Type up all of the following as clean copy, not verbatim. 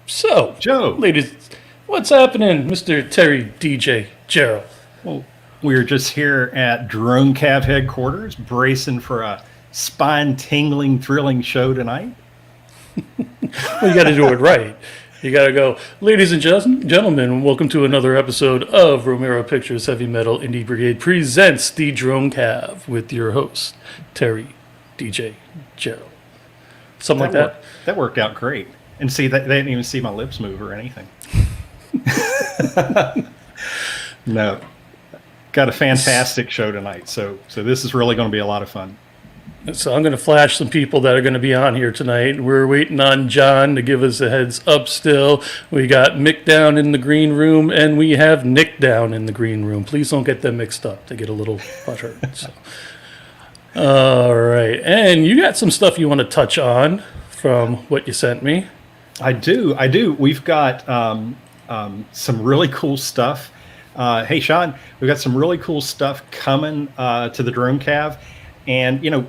So, Joe. ladies, what's happening, Mr. Terry DJ Jarrell? Well, we're just here at Drone Cav headquarters, bracing for a spine-tingling, thrilling show tonight. Well, you got to do it right. You got to go, ladies and gentlemen, welcome to another episode of Romero Pictures Heavy Metal Indie Brigade presents the Drone Cav with your host, Terry DJ Jarrell. Something like that. That worked out great. And see, they didn't even see my lips move or anything. No. Got a fantastic show tonight. So this is really going to be a lot of fun. So I'm going to flash some people that are going to be on here tonight. We're waiting on John to give us a heads up still. We got Mick down in the green room, and we have Nick down in the green room. Please don't get them mixed up. They get a little butthurt. So. All right. And you got some stuff you want to touch on from what you sent me. I do. We've got some really cool stuff. Hey, Sean, we've got some really cool stuff coming to the Drone Cav. And, you know,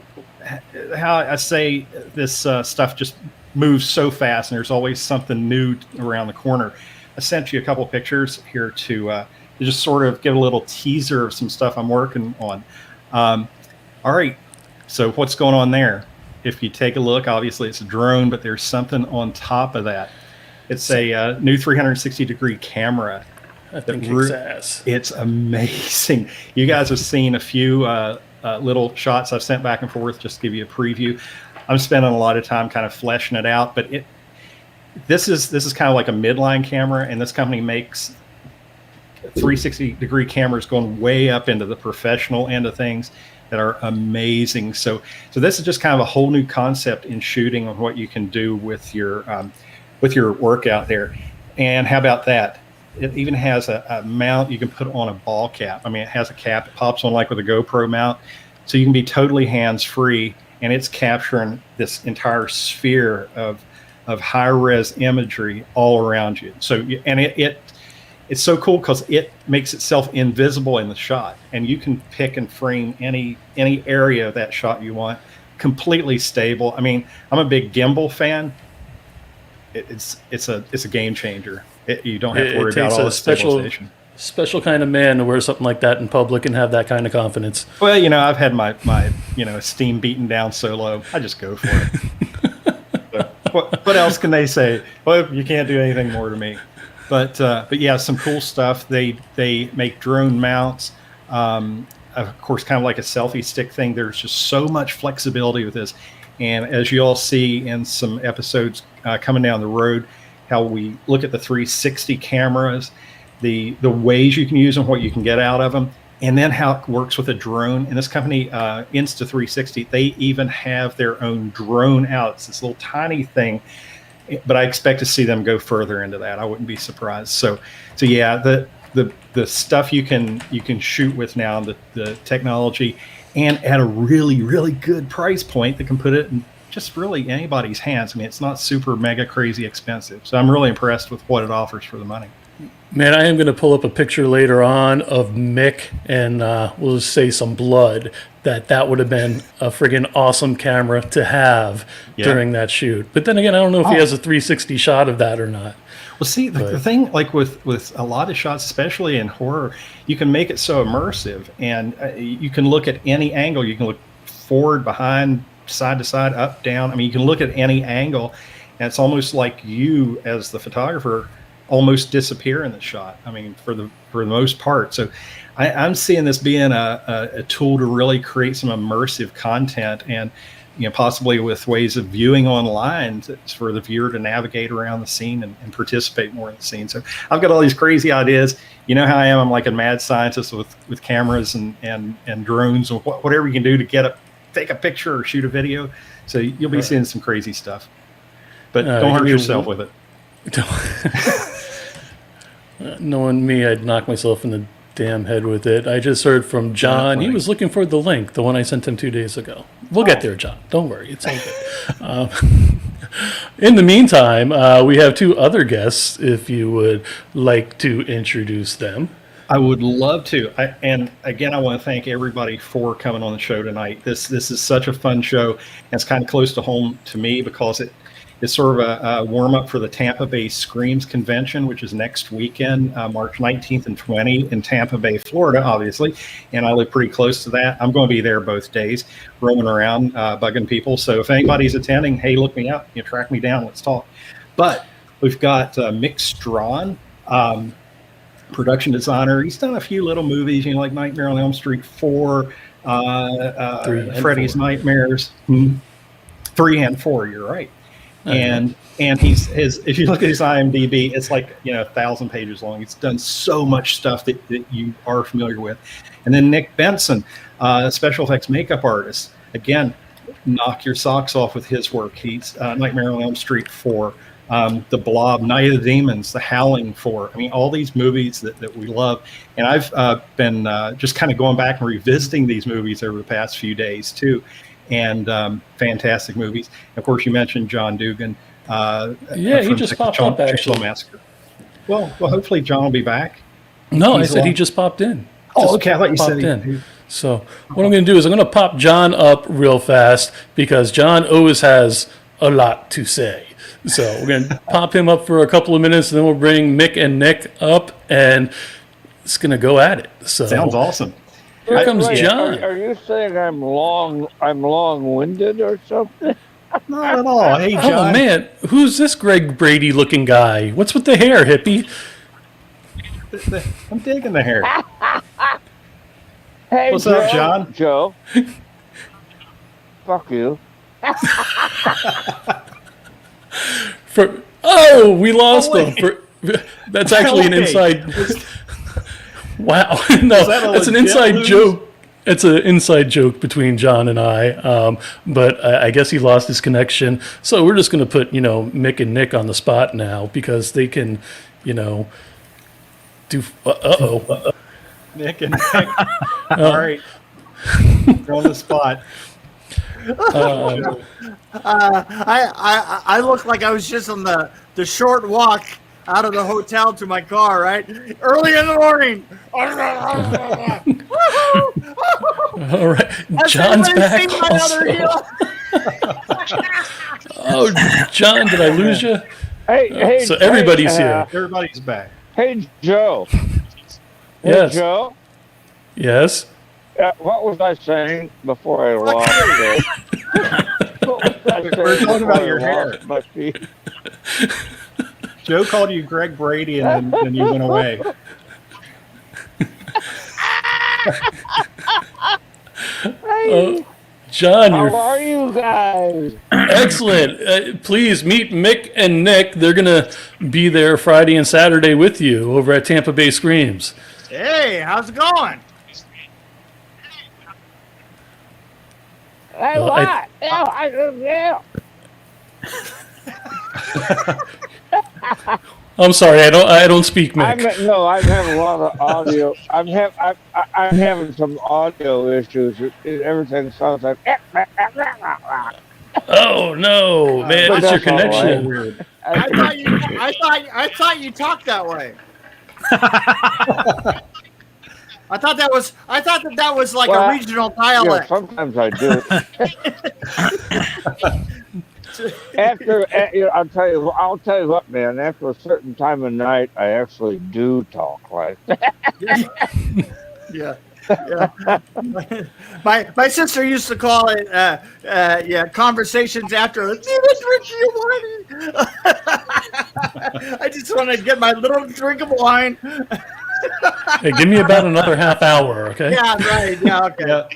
how I say this stuff just moves so fast, and there's always something new around the corner. I sent you a couple pictures here to just sort of give a little teaser of some stuff I'm working on. All right, so what's going on there? If you take a look, obviously it's a drone, but there's something on top of that. It's a new 360-degree camera. I think kicks ass. It's amazing. You guys have seen a few little shots I've sent back and forth just to give you a preview. I'm spending a lot of time kind of fleshing it out, but this is kind of like a midline camera, and this company makes 360-degree cameras going way up into the professional end of things that are amazing. So this is just kind of a whole new concept in shooting on what you can do with your work out there. And how about that? It even has a mount you can put on a ball cap. I mean, it has a cap that pops on like with a GoPro mount, so you can be totally hands-free, and it's capturing this entire sphere of high-res imagery all around you. So, and it's so cool because it makes itself invisible in the shot, and you can pick and frame any area of that shot you want, completely stable. I mean, I'm a big gimbal fan. It's a game changer. You don't have to worry about all the stabilization. Special kind of man to wear something like that in public and have that kind of confidence. Well, you know, I've had my steam beaten down so low, I just go for it. So, what else can they say? Well, you can't do anything more to me. But yeah, some cool stuff. They make drone mounts. Of course, kind of like a selfie stick thing. There's just so much flexibility with this. And as you all see in some episodes coming down the road, how we look at the 360 cameras, the ways you can use them, what you can get out of them, and then how it works with a drone. And this company, Insta360, they even have their own drone out. It's this little tiny thing, but I expect to see them go further into that. I wouldn't be surprised. So yeah, the stuff you can shoot with now, the technology, and at a really, really good price point that can put it in just really anybody's hands. I mean, it's not super mega crazy expensive. So I'm really impressed with what it offers for the money. Man, I am going to pull up a picture later on of Mick, and we'll just say some blood. That would have been a friggin' awesome camera to have during that shoot. But then again, I don't know if he has a 360 shot of that or not. Well, see, the thing, like with a lot of shots, especially in horror, you can make it so immersive, and you can look at any angle. You can look forward, behind, side to side, up, down. I mean, you can look at any angle, and it's almost like you, as the photographer, almost disappear in the shot. I mean, for the most part. So I'm seeing this being a tool to really create some immersive content, and possibly with ways of viewing online for the viewer to navigate around the scene and participate more in the scene. So I've got all these crazy ideas. You know how I am. I'm like a mad scientist with cameras and drones and whatever you can do to take a picture or shoot a video. So you'll be seeing some crazy stuff. But don't hurt yourself with it. Knowing me, I'd knock myself in the damn head with it. I just heard from John. He was looking for the link, the one I sent him 2 days ago. We'll get there, John. Don't worry. It's all good. In the meantime, we have two other guests, if you would like to introduce them. I would love to. And again, I want to thank everybody for coming on the show tonight. This is such a fun show. And it's kind of close to home to me because is sort of a warm-up for the Tampa Bay Screams Convention, which is next weekend, March 19th and 20th in Tampa Bay, Florida, obviously. And I live pretty close to that. I'm going to be there both days, roaming around, bugging people. So if anybody's attending, hey, look me up. Track me down. Let's talk. But we've got Mick Strawn, production designer. He's done a few little movies, like Nightmare on Elm Street 4, Freddy's 4. Nightmares, 3 and 4. You're right. And he's if you look at his IMDb, it's like 1,000 pages long. He's done so much stuff that you are familiar with. And then Nick Benson, special effects makeup artist. Again, knock your socks off with his work. He's Nightmare on Elm Street 4, the Blob, Night of the Demons, the Howling 4. I mean, all these movies that we love. And I've been just kind of going back and revisiting these movies over the past few days too. And fantastic movies. Of course, you mentioned John Dugan. He just popped up, actually. Massacre. Well, hopefully John will be back. No, I said he just popped in. Okay. I thought you said in. So what I'm going to do is I'm going to pop John up real fast because John always has a lot to say. So we're going to pop him up for a couple of minutes, and then we'll bring Mick and Nick up, and it's going to go at it. So sounds awesome. Here comes John. Are you saying I'm long-winded or something? Not at all. Hey, John. Oh man, who's this Greg Brady-looking guy? What's with the hair, hippie? I'm digging the hair. Hey, what's up, John? Joe. Fuck you. We lost him. That's actually an inside. Wow, no, that's an inside joke. It's an inside joke between John and I. But I guess he lost his connection. So we're just going to put Mick and Nick on the spot now because they can do. Nick and Nick. All right, they're on the spot. I looked like I was just on the short walk out of the hotel to my car, right? Early in the morning. All right, John's back. Oh, John, did I lose you? Hey, so everybody's here. Everybody's back. Hey, Joe. Yes. Hey, Joe. Yes. What was I saying before I lost it? We're talking about your hair. Joe called you Greg Brady, and then you went away. John, how are you guys? Excellent. Please meet Mick and Nick. They're going to be there Friday and Saturday with you over at Tampa Bay Screams. Hey, how's it going? Hey, what? Yeah. I'm sorry, I don't speak Mick. I'm having a lot of audio. I'm having some audio issues. Everything sounds like. Oh no, man! It's your connection. Weird. I thought you talked that way. I thought that was like a regional dialect. Yeah, sometimes I do. I'll tell you what, man. After a certain time of night, I actually do talk like that. Yeah. My sister used to call it conversations after. I just want to get my little drink of wine. Hey, give me about another half hour, okay? Yeah, right. Yeah, okay. Yeah.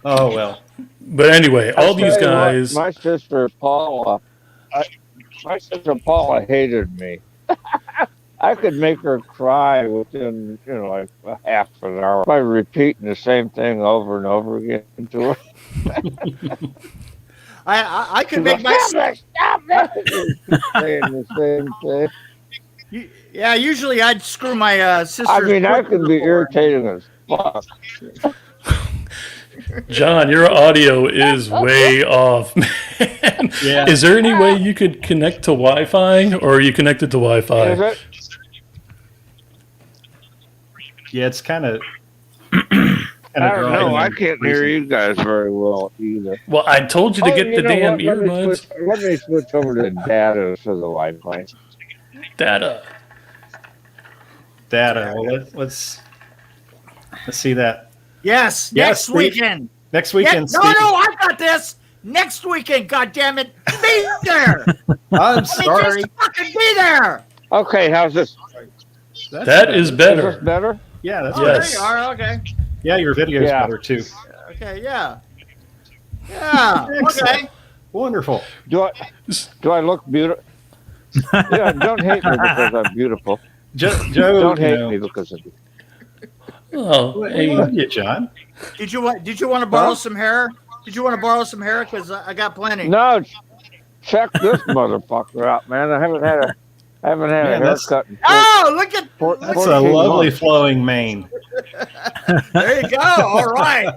Oh well. But anyway, all these guys. My sister Paula hated me. I could make her cry within, like a half an hour by repeating the same thing over and over again to her. I could make my stop it! Saying the same thing. Yeah, usually I'd screw my sister. I mean, I could be irritating as fuck. John, your audio is way off, man. Yeah. Is there any way you could connect to Wi-Fi, or are you connected to Wi-Fi? Is it? Yeah, it's kind of. And I a don't growing know. I and can't hear you guys very well either. Well, I told you to get the know damn what? earbuds. Let me switch over to data so the Wi-Fi. Data. data. Well, let's see that. Yes, Yeah, next Steve. weekend. Next Yeah, weekend. no, I got this. Next weekend, goddammit. Be there. I'm I sorry. mean, just fucking be there. Okay, how's this? That is Is better. this better? Yeah, that's Oh, better. there you are. Okay. Yeah, your video's Yeah. better too. Okay, yeah. Yeah. Excellent. Okay. Wonderful. Do I look beautiful? Yeah, don't hate me because I'm beautiful. Joe, Don't you hate know, me because I'm beautiful. Oh, we hey, love you, John. Did you want to borrow some hair? Did you want to borrow some hair? Because I got plenty. No, check this motherfucker out, man. I haven't had a Man, that's- haircut in Oh, look at That's a 14 lovely months. flowing mane. there you go. All right.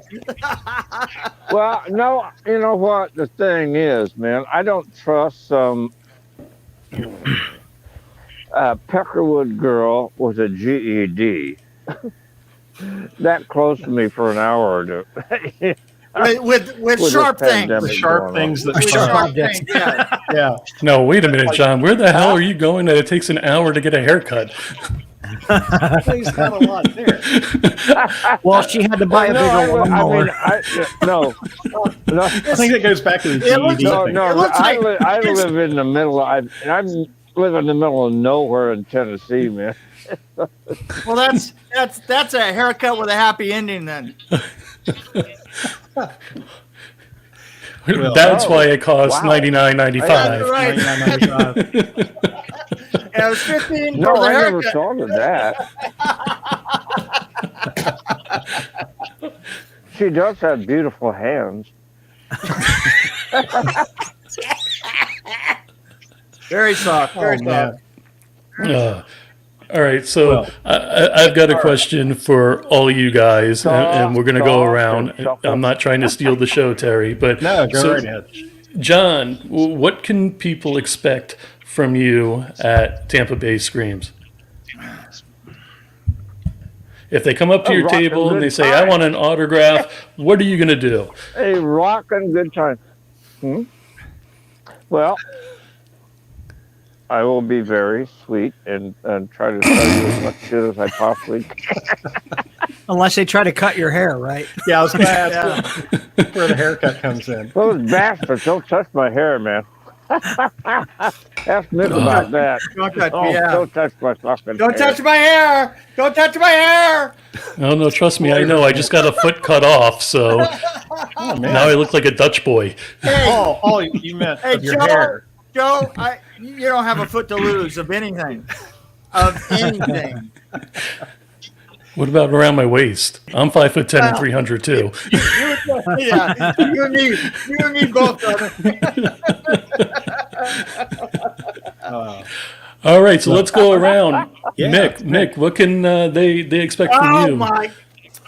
Well, no, you know what the thing is, man. I don't trust some Peckerwood girl with a GED that close to me for an hour or two. with With sharp this things. The pandemic sharp going things on. that With sharp. sharp things. Yeah. Yeah. no, wait a minute, John. Where the hell are you going that it takes an hour to get a haircut? He's got a lot there. Well, she had to buy a No, bigger lawnmower. no. I think that goes back to the It looks- GED No, thing. no, It looks I, like- I live in the middle. I live in the middle of nowhere in Tennessee, man. Well, that's a haircut with a happy ending then. Well, That's why it costs wow. $99.95. Right. $99.95. And it was 15 No, for the I never haircut. thought of that. She does have beautiful hands. Very soft. Very Oh, man. soft. All right, so I've got a question for all you guys, and we're going to go around. I'm not trying to steal the show, Terry, but No, go so, right ahead. John, what can people expect from you at Tampa Bay Screams? If they come up to your rockin' table and good they say, "I time." want an autograph," what are you going to do? A rockin' good time. Well, I will be very sweet and try to tell you as much shit as I possibly can. Unless they try to cut your hair, right? Yeah, I was going to ask where the haircut comes in. Those bastards don't touch my hair, man. Ask Mick about that. Don't touch Oh, me. Yeah. don't touch my fucking Don't hair. touch my hair. Don't touch my hair. No, trust me, I know. I just got a foot cut off, so Oh, man. now I look like a Dutch boy. Hey, Oh, you meant hey, of your Joe. hair. Joe, you don't have a foot to lose of anything. Of anything. What about around my waist? I'm 5'10" and 300 too. Yeah, you need both of them. All right, so let's go around. Yeah. Mick, what can they expect from Oh you? my!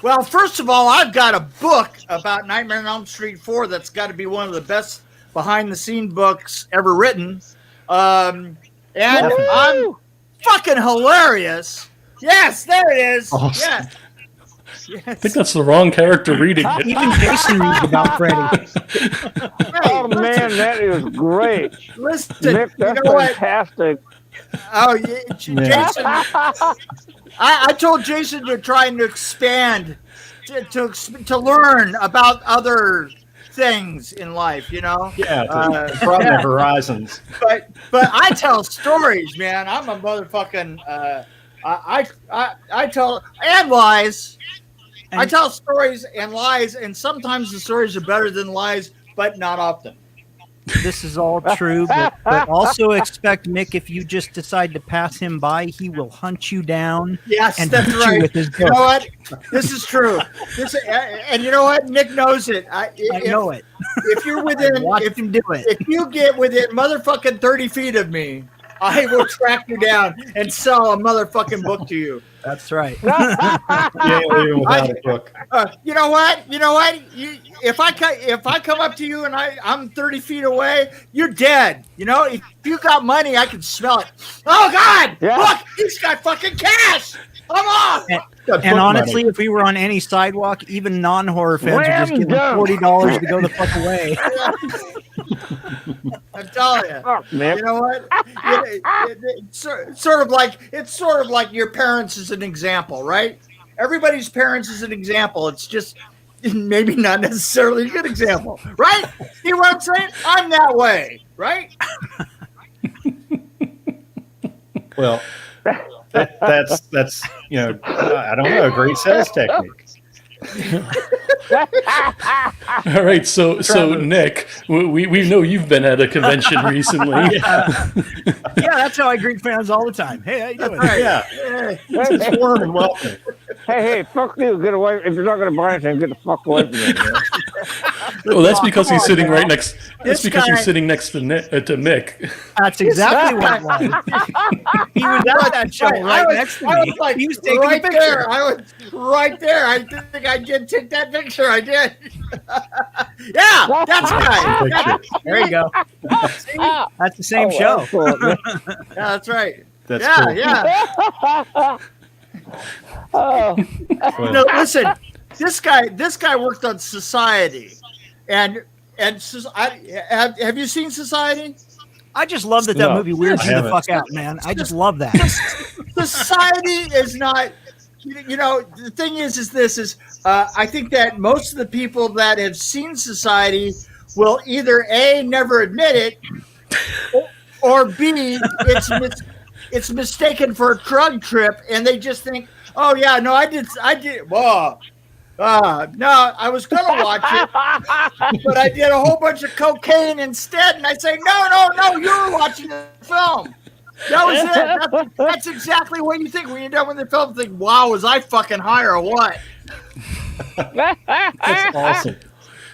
Well, first of all, I've got a book about Nightmare on Elm Street 4 that's got to be one of the best behind-the-scene books ever written. And I'm fucking hilarious. Yes, there it is. Awesome. Yes. I think that's the wrong character reading it. Even Jason reads about Freddy. Oh, man, that is great. Listen, Mick, you that's know what? fantastic. Oh, yeah, Jason. I told Jason to try and expand, to learn about other things in life, you know. Yeah, to broaden the horizons. But I tell stories, man. I'm a motherfucking. I tell and lies. I tell stories and lies, and sometimes the stories are better than lies, but not often. This is all true, but also expect Mick, if you just decide to pass him by, he will hunt you down. Yes, And that's hit you right. with his You know book. what? This is true. And you know what? Nick knows it. I know it. If you're within, Watch if him do it. if you get within motherfucking 30 feet of me, I will track you down and sell a motherfucking book to you. That's right. You ain't leaving without a book. You know what? If I come up to you and I'm 30 feet away, you're dead. You know, if you got money, I can smell it. Oh God! Yeah. Look, he's got fucking cash. I'm off. Got And book honestly, money. if we were on any sidewalk, even non-horror fans would just Ram give them dunk. $40 to go the fuck away. I'm telling you. Fuck, man. You know what? It's sort of like your parents as an example, right? Everybody's parents is an example. It's just maybe not necessarily a good example, right? See what I'm saying? I'm that way, right? Well, that's I don't know, great sales technique. All right, so Nick, we know you've been at a convention recently. Yeah, that's how I greet fans all the time. Hey, how you doing? Yeah, it's warm and welcome. Hey, fuck you. Get away. If you're not going to buy anything, get the fuck away from me. Man. Well, that's because he's sitting right next. That's This because guy- he's sitting next to Mick. That's exactly what it was. He was at that show right next to I me. was like, He was taking right a picture. there. I was right there. I think I did take that picture. I did. Yeah, that's right. Picture. There you go. See? That's the same show. Excellent, man. Yeah, that's right. That's Yeah, cool. yeah. Oh, Well, No, listen. This guy worked on Society, and have you seen Society? I just love that that No, movie weirds I you the haven't. fuck out, man. I just love that. Society is not. You know, the thing is I think that most of the people that have seen Society will either A, never admit it, or B, it's mistaken for a drug trip, and they just think, oh yeah, no, I did. Whoa. No, I was gonna watch it, but I did a whole bunch of cocaine instead. And I say, no, you were watching the film. That was it. That's exactly what you think when you're done with the film. Think, wow, was I fucking high or what? that's awesome.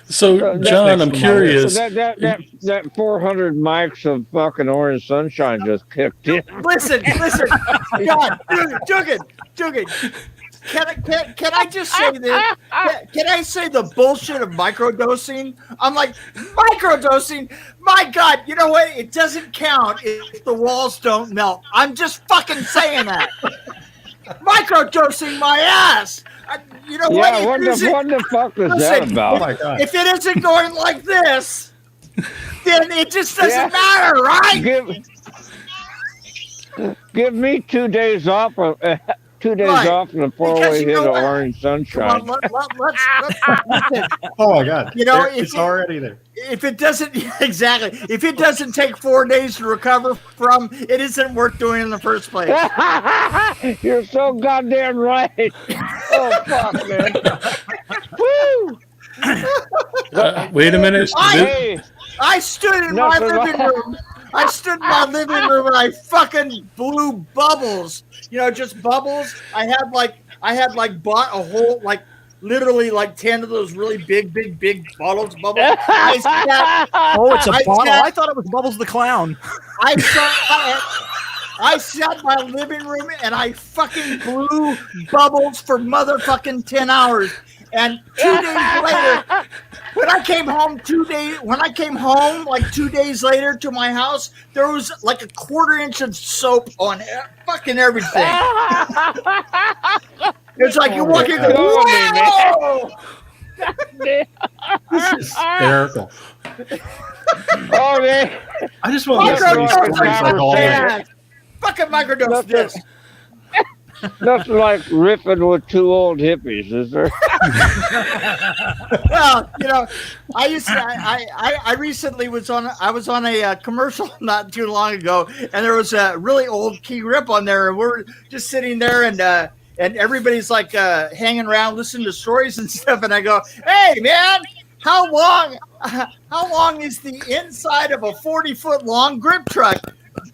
So, John, I'm curious. that 400 mics of fucking Orange Sunshine just kicked in. Listen, God, Dugan. Can I just say this? Can I say the bullshit of microdosing? I'm like, microdosing? My God, you know what? It doesn't count if the walls don't melt. I'm just fucking saying that. Microdosing my ass. You know Yeah, what? what the fuck is that Listen, Oh about? my God. if it isn't going like this, then it just doesn't matter, right? Give me 2 days off. 2 days Right. off before Because we you hit know what? Orange Sunshine. Let's listen. Oh my God. You know, it's already there. If it doesn't if it doesn't take 4 days to recover from, it isn't worth doing in the first place. You're so goddamn right. Oh fuck, man. Woo! Wait a minute. Hey, I stood in my Nothing living wrong. room. I stood in my living room and I fucking blew bubbles. You know, just bubbles. I had bought a whole literally 10 of those really big bottles of bubbles. Oh, it's a I bottle. sat- I thought it was Bubbles the Clown. I sat in my living room and I fucking blew bubbles for motherfucking 10 hours. And 2 days later, when I came home, 2 days later to my house, there was like a 1/4 inch of soap on fucking everything. It's like you're walking. Whoa! This is hysterical. oh man. I just want to listen to these stories like all day. Fucking microdose this. Nothing like riffing with 2 old hippies, is there? Well, you know, I recently was on a commercial not too long ago, and there was a really old Key Rip on there, and we're just sitting there, and everybody's like hanging around listening to stories and stuff, and I go, hey man, how long is the inside of a 40-foot long grip truck?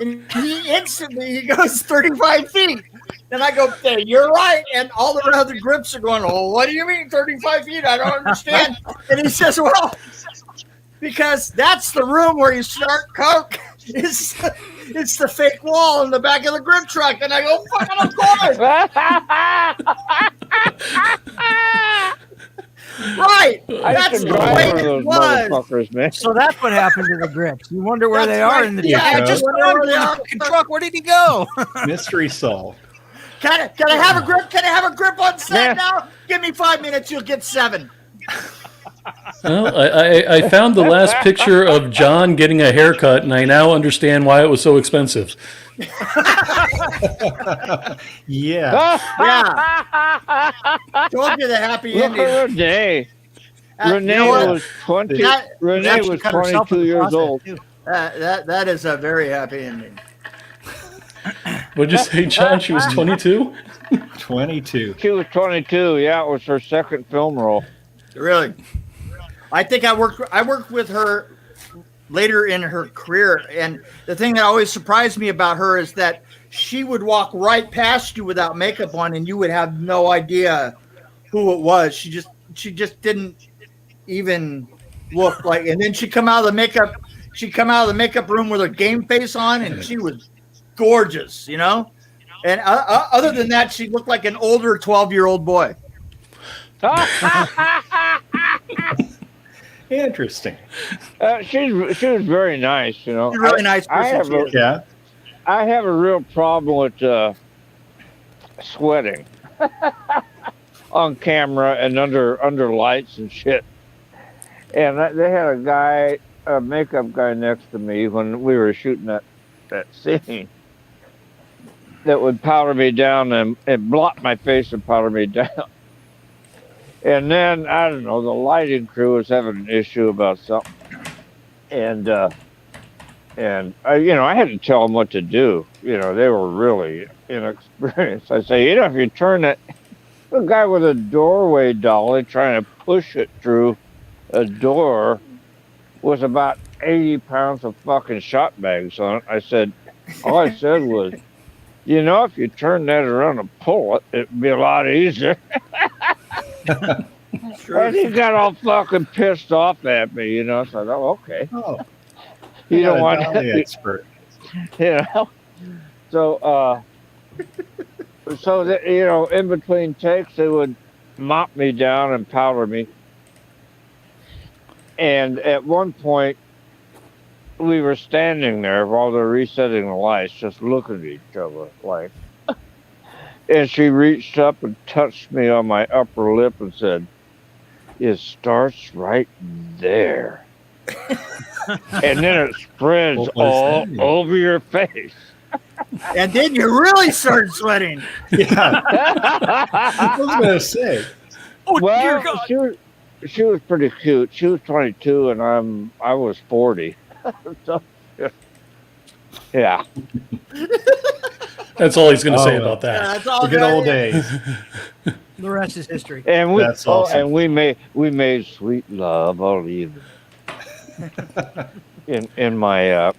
And he goes 35 feet. And I go, hey, you're right. And all the other grips are going, oh, what do you mean 35 feet? I don't understand. And he says, well, because that's the room where you start coke. It's the fake wall in the back of the grip truck. And I go, fucking of course. Right. I That's used to the drive way one of it those was. motherfuckers, man. So that's what happened to the grips. You wonder where That's they are right. in the Yeah, I just wonder found where him they in the are. fucking truck. Where did he go? Mystery solved. Can I have a grip? Can I have a grip on set now? Give me 5 minutes. You'll get 7. Well, I found the last picture of John getting a haircut, and I now understand why it was so expensive. Yeah. Yeah. Told you the happy Look ending. at Renee. Renee you know what? was 20. That- Renee Actually was cut herself 22 in the years process, old. too. That is a very happy ending. What'd you say, John? She was 22? 22. She was 22. Yeah, it was her second film role. Really. I think I worked with her later in her career, and the thing that always surprised me about her is that she would walk right past you without makeup on, and you would have no idea who it was. She just didn't even look like. And then she'd come out of the makeup room with her game face on, and she was gorgeous, you know. And other than that, she looked like an older 12-year-old boy. Interesting. She was very nice, you know. She's a really nice person. Yeah. I have a real problem with sweating on camera and under lights and shit. And they had a makeup guy next to me when we were shooting that scene that would powder me down and blot my face and powder me down. And then, I don't know, the lighting crew was having an issue about something. And I had to tell them what to do. You know, they were really inexperienced. I say, if you turn that, the guy with a doorway dolly trying to push it through a door was about 80 pounds of fucking shot bags on it. All I said was, if you turn that around and pull it, it'd be a lot easier. And he got all fucking pissed off at me, So I thought, okay. Oh. You don't want the expert. So, in between takes, they would mop me down and powder me. And at one point, we were standing there while they're resetting the lights, just looking at each other like. And she reached up and touched me on my upper lip and said, "It starts right there." And then it spreads all over your face. And then you really started sweating. Yeah. I was going to say. Oh, dear Well, God. she was pretty cute. She was 22 and I was 40. So, yeah. That's all he's going to say about Yeah, that. that's all The good old days. The rest is history. And we That's awesome. and we made sweet love all evening. in my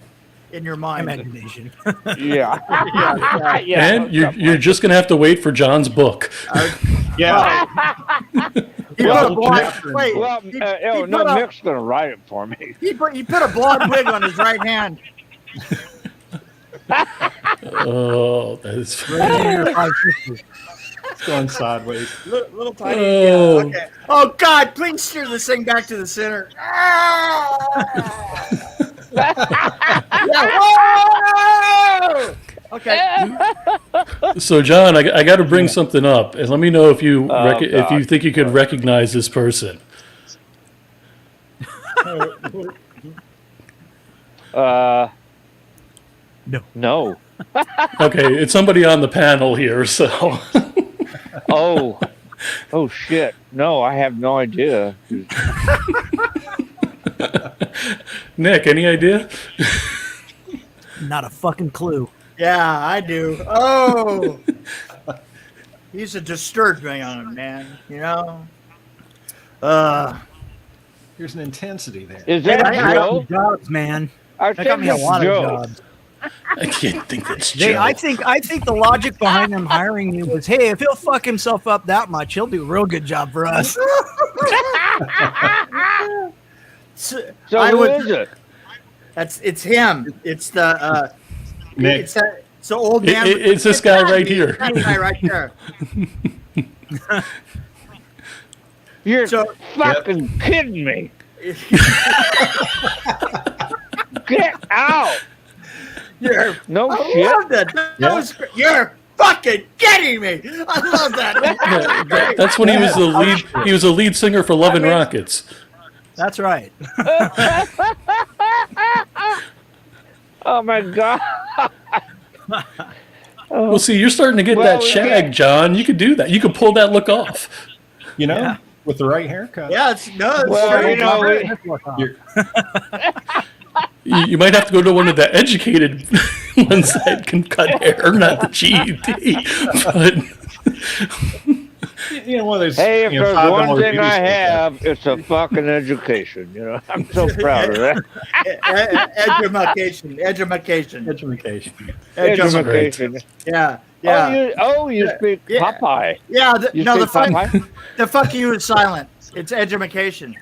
in your mind. Imagination. yeah. And you're just going to have to wait for John's book. Yeah. He put a blonde, wait, Well, he no, put a- Mick's gonna write it for me. he put a blonde wig on his right hand. Oh, that is It's going sideways. Little tiny. Oh. Yeah, okay. Oh God! Please steer this thing back to the center. Whoa! Okay. So, John, I got to bring something up, and let me know if you Oh, if you God. think you could recognize this person. No. Okay, it's somebody on the panel here. So, Oh shit. No, I have no idea. Nick, any idea? Not a fucking clue. Yeah, I do. Oh, he's a disturbed man, There's an intensity there. Is that That got Joe? me jobs, man. I That got think me a it's lot Joe. of jobs. I can't think that's They, Joe. I think the logic behind them hiring me was, hey, if he'll fuck himself up that much, he'll do a real good job for us. So I who would- is it? it's him. It's the Nick. It's the old man. It's this guy right here. That guy right there. You're So- fucking kidding me. Get out. You're, No I shit. love that. That was great. You're fucking kidding me? I love that. That's when he was the lead. He was a lead singer for Love and Rockets. That's right. Oh my God. Well, see, you're starting to get that shag, John. You could do that. You could pull that look off. You know, with the right haircut. Yeah, it's You might have to go to one of the educated ones that can cut hair, not the GED. But You know, one of those. Hey, if there's $5 one thing beauty I spots. have, it's a fucking education. You know, I'm so proud of that. education. Education. Education. Yeah. You speak Popeye. Yeah. You The speak Popeye? fuck you is silent. It's education.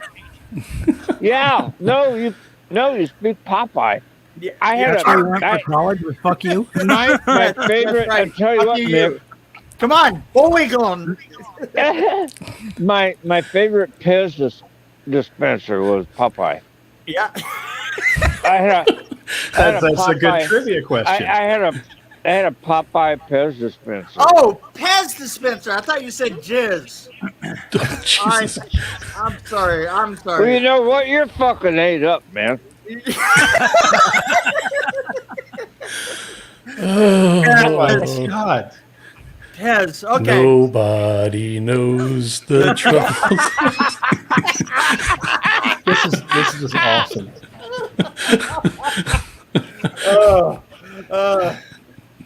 Yeah. No, you speak Popeye. Yeah, I had I went for college with fuck you. my favorite. right. I tell you Fuck what, you. Mick. Come on, Bullwinkle on. my favorite Pez dispenser was Popeye. Yeah. That's a good Popeye. trivia question. I had a Popeye Pez dispenser. Oh, Pez dispenser. I thought you said jizz. Jesus. I'm sorry. Well, you know what? You're fucking ate up, man. Oh my God. Pez. Okay. Nobody knows the troubles. This is just awesome.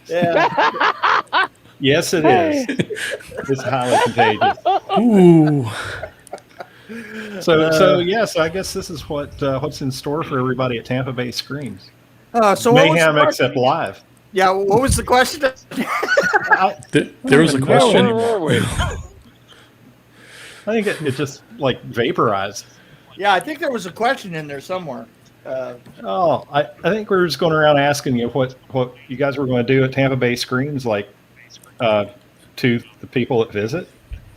Yeah. Yes, it is. It's highly contagious. Ooh. So I guess this is what's in store for everybody at Tampa Bay Screams. So what was Mayhem the except live. Yeah. What was the question? There was a question. Where were we? I think it just like vaporized. Yeah, I think there was a question in there somewhere. I think we were just going around asking you what you guys were going to do at Tampa Bay Screams, like to the people that visit.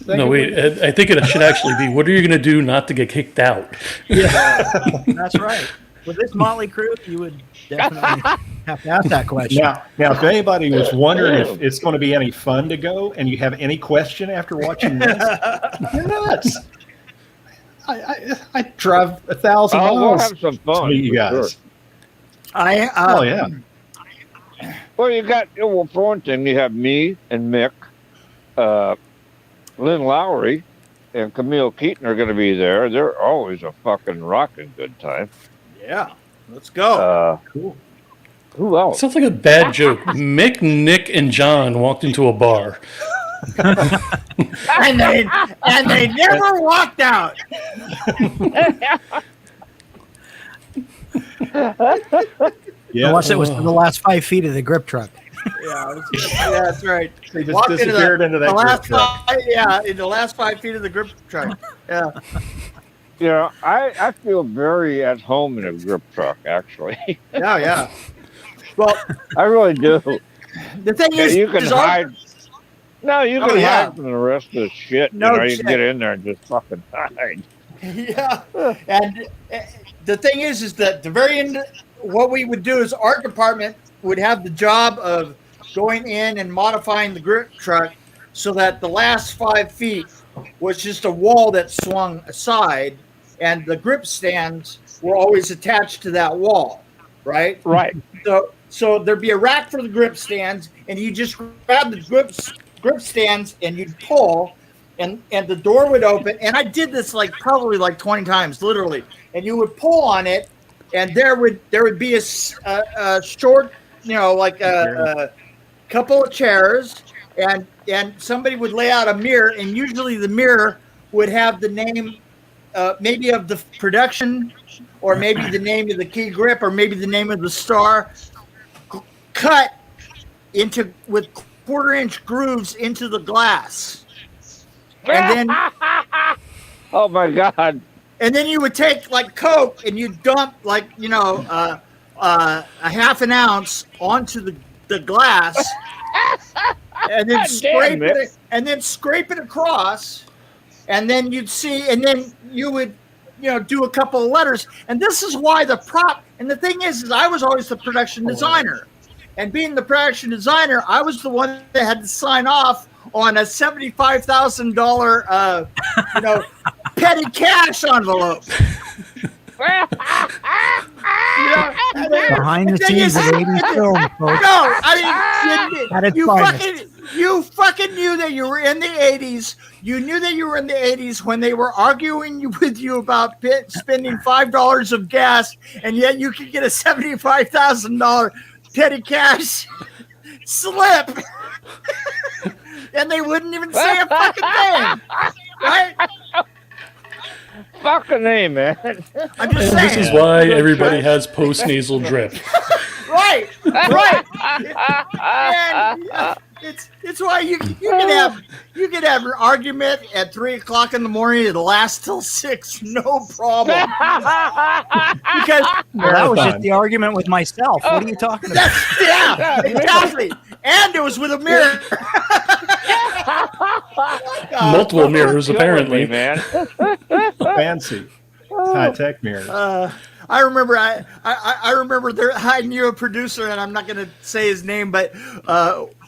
No, wait. I think it should actually be, what are you going to do not to get kicked out? Yeah, That's right. With this motley crew, you would definitely have to ask that question. Now, if anybody was wondering if it's going to be any fun to go, and you have any question after watching this, you're nuts. I drive 1,000 We'll miles have some fun. to meet you for guys. sure. Oh yeah. Well, for one thing, you have me and Mick, Lynn Lowry, and Camille Keaton are going to be there. They're always a fucking rocking good time. Yeah. Let's go. Cool. Who else? Sounds like a bad joke. Mick, Nick, and John walked into a bar. and they never walked out. Yeah. Unless it was for the last 5 feet of the grip truck. Yeah, that's right. They just Walked disappeared into that the grip last truck. in the last 5 feet of the grip truck. Yeah. You know, I feel very at home in a grip truck, actually. Yeah. Well, I really do. the thing is, You can is hide. No, you can yeah. hide from the rest of the shit. No You shit. can get in there and just fucking hide. Yeah, and the thing is that the very end, what we would do is our department would have the job of going in and modifying the grip truck so that the last 5 feet was just a wall that swung aside, and the grip stands were always attached to that wall, right? Right. So there'd be a rack for the grip stands, and you just grab the grip stands and you'd pull, and the door would open. And I did this probably 20 times, literally. And you would pull on it, and there would be a short, like a couple of chairs, and somebody would lay out a mirror, and usually the mirror would have the name, maybe of the production, or maybe the name of the key grip, or maybe the name of the star, cut into with 1/4-inch grooves into the glass. And then Oh my God. and then you would take Coke and you dump a half an ounce onto the glass, and then scrape it across, and then you'd see, and then you would do a couple of letters. And this is why the prop, and the thing is I was always the production designer. And being the production designer, I was the one that had to sign off on a $75,000, petty cash envelope. Behind the scenes of 80s film, folks. No, I mean, you fucking knew that you were in the 80s. You knew that you were in the 80s when they were arguing with you about spending $5 of gas, and yet you could get a $75,000 petty cash slip, and they wouldn't even say a fucking thing, right? Fucking A, man. I'm just And saying. this is why everybody has post-nasal drip. Right. And it's why you can have an argument at 3:00 in the morning. It'll last till 6, no problem. Because That was just the argument with myself. What are you talking about? yeah, exactly. And it was with a mirror. Multiple mirrors, apparently. man. Fancy. High-tech mirrors. I remember I remember I knew a producer, and I'm not going to say his name, but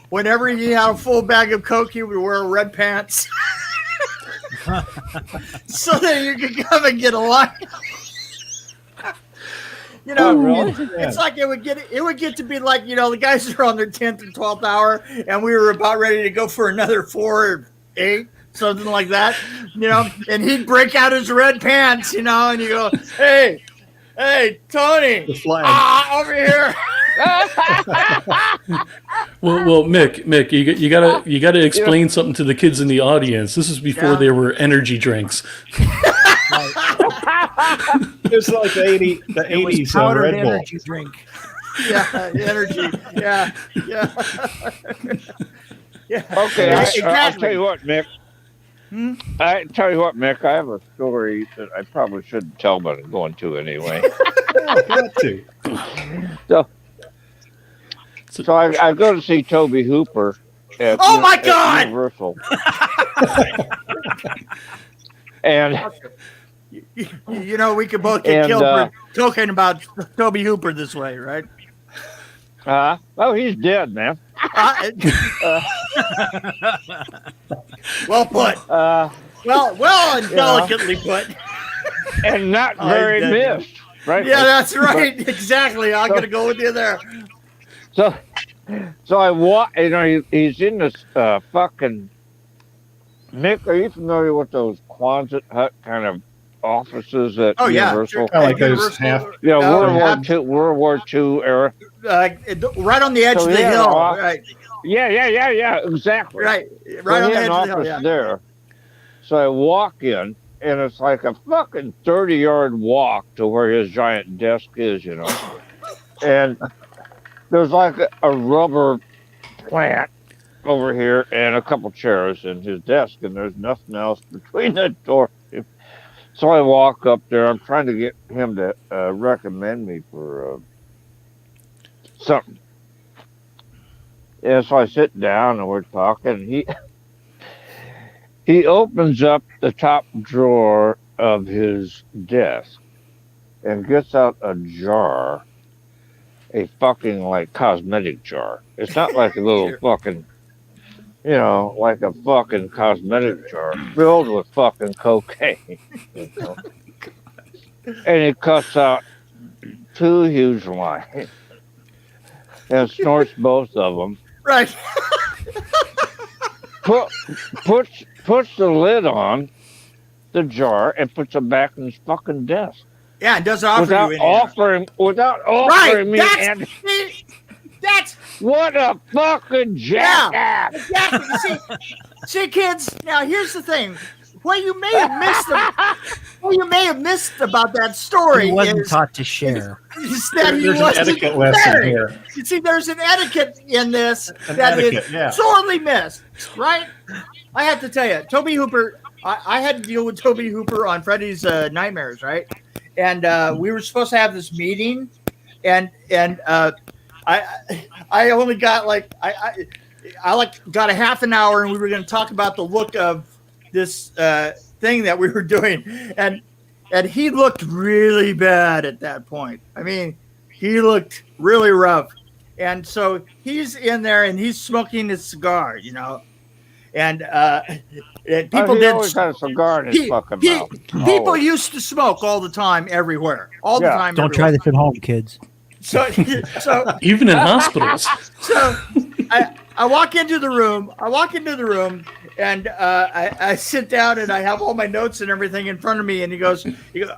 whenever he had a full bag of Coke, he would wear red pants. So that you could come and get a line. Really? It's like it would get to be like, the guys are on their 10th or 12th hour, and we were about ready to go for another 4 or 8, something like that, and he'd break out his red pants, and you go, hey, Tony, The flag. over here. Well, Mick, you gotta explain something to the kids in the audience. This is before there were energy drinks. It was like the It was 80s powdered Red Bull. energy drink. Yeah, energy. Yeah. Okay, Exactly. I'll tell you what, Mick. I tell you what, Mick, I have a story that I probably shouldn't tell, but I'm going to anyway. Got to. So I go to see Toby Hooper at, Oh my at God! Universal. And we could both get And, killed for talking about Toby Hooper this way, right? oh, he's dead, man. Well put. Well, and delicately put. And not very dead. missed, right? Yeah, that's right. Exactly. I'm gonna go with you there. So I walk. He's in this fucking. Mick, are you familiar with those Quonset hut kind of offices at Universal? Kind of like those half. Yeah, World War II era. Right on the edge So of the he had hill. an off- Right. Yeah, exactly. Right So on he the had edge an of the office hill. Yeah. there. So I walk in, and it's like a fucking 30-yard walk to where his giant desk is, And there's like a rubber plant over here and a couple chairs in his desk, and there's nothing else between the door. So I walk up there. I'm trying to get him to recommend me for something. And so I sit down and we're talking. He opens up the top drawer of his desk and gets out a jar, a fucking like cosmetic jar. It's not like a little fucking, like a fucking cosmetic jar filled with fucking cocaine. And he cuts out 2 huge lines and snorts both of them. Right. Puts the lid on the jar and puts it back in his fucking desk. Yeah, and doesn't offer Without you any. offering me and That's what a fucking jackass. exactly. See, kids. Now here's the thing. What you may have missed about that story He wasn't is taught to share. that he There's an wasn't etiquette lesson sharing. here. You see, there's an etiquette in this An that etiquette, is yeah. sorely missed, right? I have to tell you, Toby Hooper. I had to deal with Toby Hooper on Freddy's Nightmares, right? And we were supposed to have this meeting, and I only got I got a half an hour, and we were going to talk about the look of this thing that we were doing, and he looked really bad at that point. I mean, he looked really rough, And so he's in there and he's smoking his cigar, you know. And people He did. always had a cigar in his fucking mouth. People Always. used to smoke all the time, everywhere, all the Yeah. time. Don't try this at home, kids. So Even in hospitals. So I walk into the room. And I sit down and I have all my notes and everything in front of me. And he goes, Mr.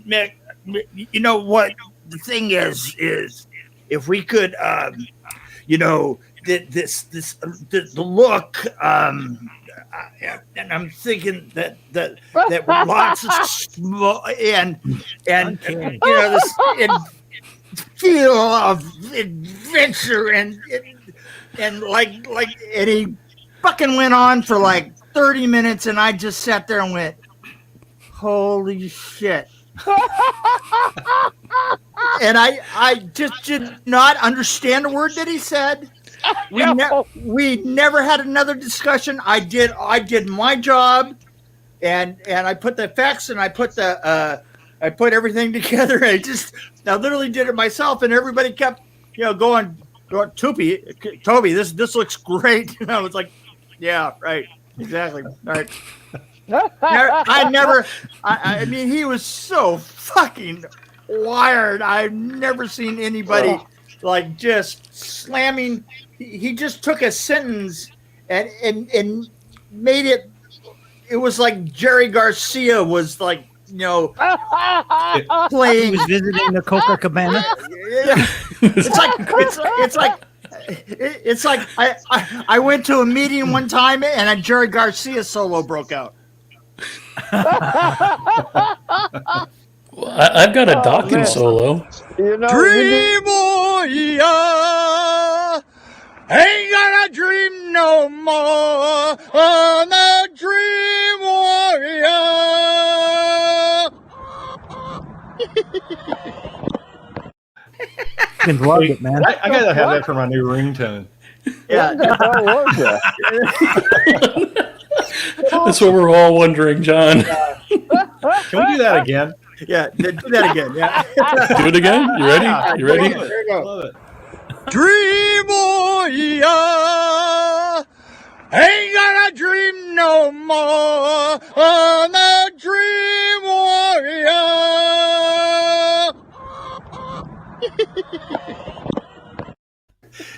Mick, you know what the thing is if we could, the look, and I'm thinking that lots of and this feel of adventure and he fucking went on for like 30 minutes and I just sat there and went, holy shit. And I just did not understand a word that he said. We never had another discussion. I did my job, and I put the effects and I put everything together. I literally did it myself, and everybody kept going, Toby, this looks great. And I was like, yeah, right, exactly, right. I mean, he was so fucking wired. I've never seen anybody like just slamming. He just took a sentence and made it. It was like Jerry Garcia was like, playing. He was visiting the Copacabana. It's like I went to a meeting one time and a Jerry Garcia solo broke out. Well, I've got a Dawkins solo. Dream warrior, ain't gonna dream no more on a dream warrior. Fucking loved it, man. I gotta have that for my new ringtone. Yeah. That's what we're all wondering, John. Can we do that again? Yeah, do that again. Yeah. Do it again? You ready? You ready? There you go. Love it. Dream warrior, ain't gonna dream no more on a dream warrior.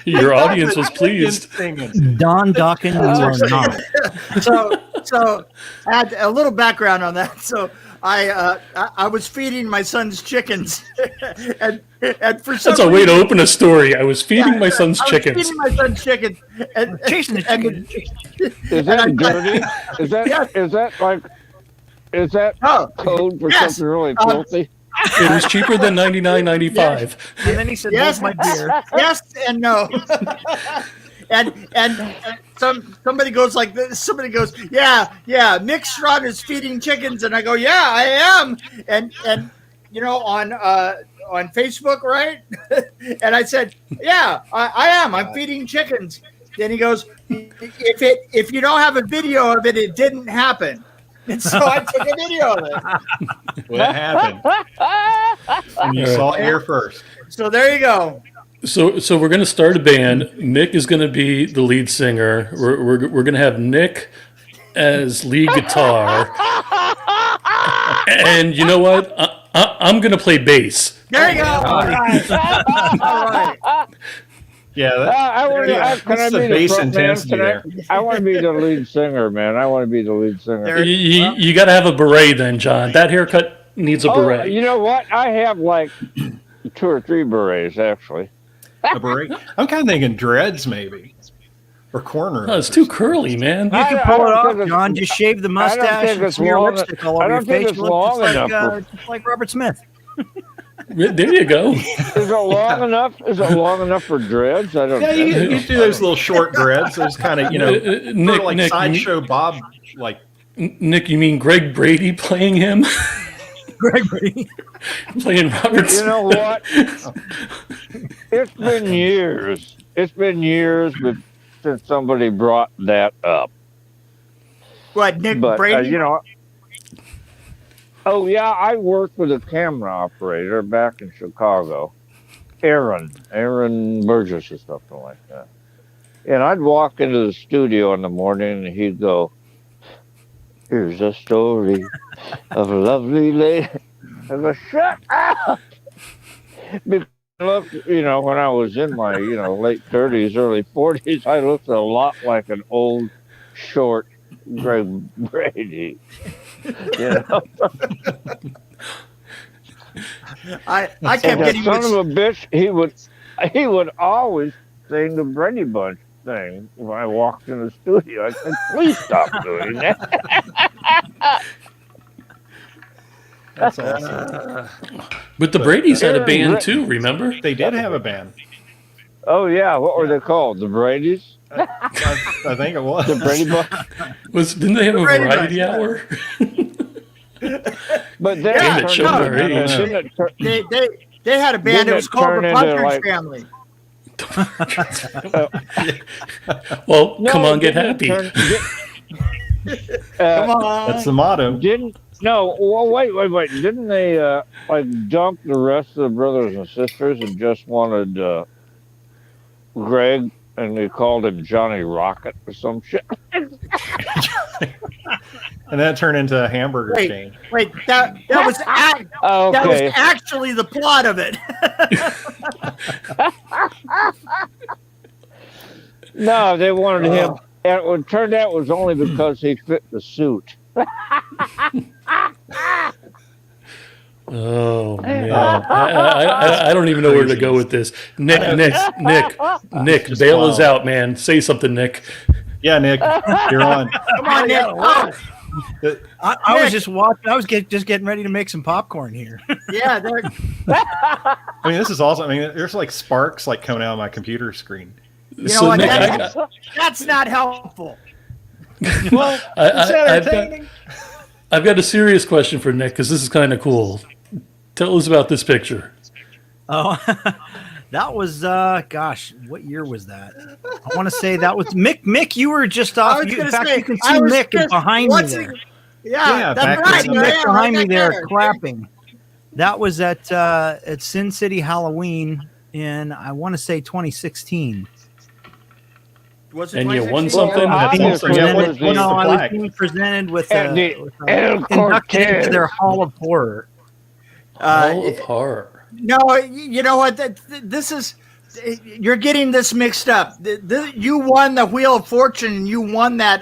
Your audience was pleased. Don Dawkins, you are not. So add a little background on that. So I was feeding my son's chickens, and for some That's a way to open a story. I was feeding my son's chickens. Feeding my son's chickens, and Chasing the chicken. Is that dirty? Is that code for something really filthy? It was cheaper than $99.95. And then he said, yes, "Hold my beer." yes, and no. and somebody goes like this. Somebody goes, yeah. Mick Strawn is feeding chickens, and I go, yeah, I am. And on Facebook, right? And I said, yeah, I am. I'm feeding chickens. Then he goes, if you don't have a video of it, it didn't happen. And so I took a video of it. What happened? And you saw it here first. So there you go. So we're going to start a band. Mick is going to be the lead singer. We're going to have Nick as lead guitar. And you know what? I'm going to play bass. There you go. All right. All right. Yeah, that's the bass intensity there. I want to be the lead singer, man. I want to be the lead singer. You got to have a beret then, John. That haircut needs a beret. You know what? I have like 2 or 3 berets, actually. A beret? I'm kind of thinking dreads, maybe. Or corner. Oh, it's too curly, man. You can pull it off, John. Just shave the mustache and smear lipstick all over your face. You look just like Robert Smith. There you go. Is it long enough? Is it long enough for dreads? I don't know. You do those little short dreads. Those kind of, Nick, like Nick, sideshow Bob, like. Nick, you mean Greg Brady playing him? Greg Brady. Playing Robert Smith. You know what? It's been years. It's been years since somebody brought that up. What, Nick But, Brady? Oh yeah, I worked with a camera operator back in Chicago, Aaron Burgess or something like that. And I'd walk into the studio in the morning, and he'd go, "Here's a story of a lovely lady." I go, "Shut up!" Because look, when I was in my late 30s, early 40s, I looked a lot like an old, short Greg Brady. I kept And that getting son mixed. of a bitch, he would always sing the Brady Bunch thing when I walked in the studio. I said, "Please stop doing that." That's awesome. But the Brady's had a band Aaron too, remember? They did have a band. Oh yeah, what were they called? The Brady's? I think it was. The Brady Bunch? Didn't they have a Brady variety Bunch, hour? But then Yeah, it turned showed into- our age. didn't it turn- They had a band. Didn't It was it called turn the into, Partridge like- Family. Well, No, come on, get didn't happy. it Come on. That's the motto. Wait. Didn't they dump the rest of the brothers and sisters and just wanted Greg, and they called him Johnny Rocket or some shit? And then it turned into a hamburger chain. Wait, that was that was Okay. actually the plot of it. No, they wanted him. And it turned out it was only because he fit the suit. Oh man, I don't even know where to go with this. Nick, bail us out, man. Say something, Nick. Yeah, Nick, you're on. Come on, Nick. Oh, I was just watching. I was just getting ready to make some popcorn here. yeah, they're- I mean, this is awesome. I mean, there's like sparks like coming out of my computer screen. you know So what? Nick, That's not helpful. Well, it's entertaining. I've got a serious question for Nick because this is kind of cool. Tell us about this picture. Oh, that was gosh, what year was that? I want to say that was Mick. Mick, you were just I off. was In gonna fact, say, you can I see was Mick just behind me watching- there. Yeah, back that's right. See there. I Mick am, behind right me there there. clapping. That was at Sin City Halloween in I want to say 2016. Was it And you won 2016? something? Well, That's obviously, also- it what- was what's the- the I was flag? being presented with And the El inducted into Cortez. their Hall of Horror. All of horror. No, you know what? This is you're getting this mixed up. You won the Wheel of Fortune, and you won that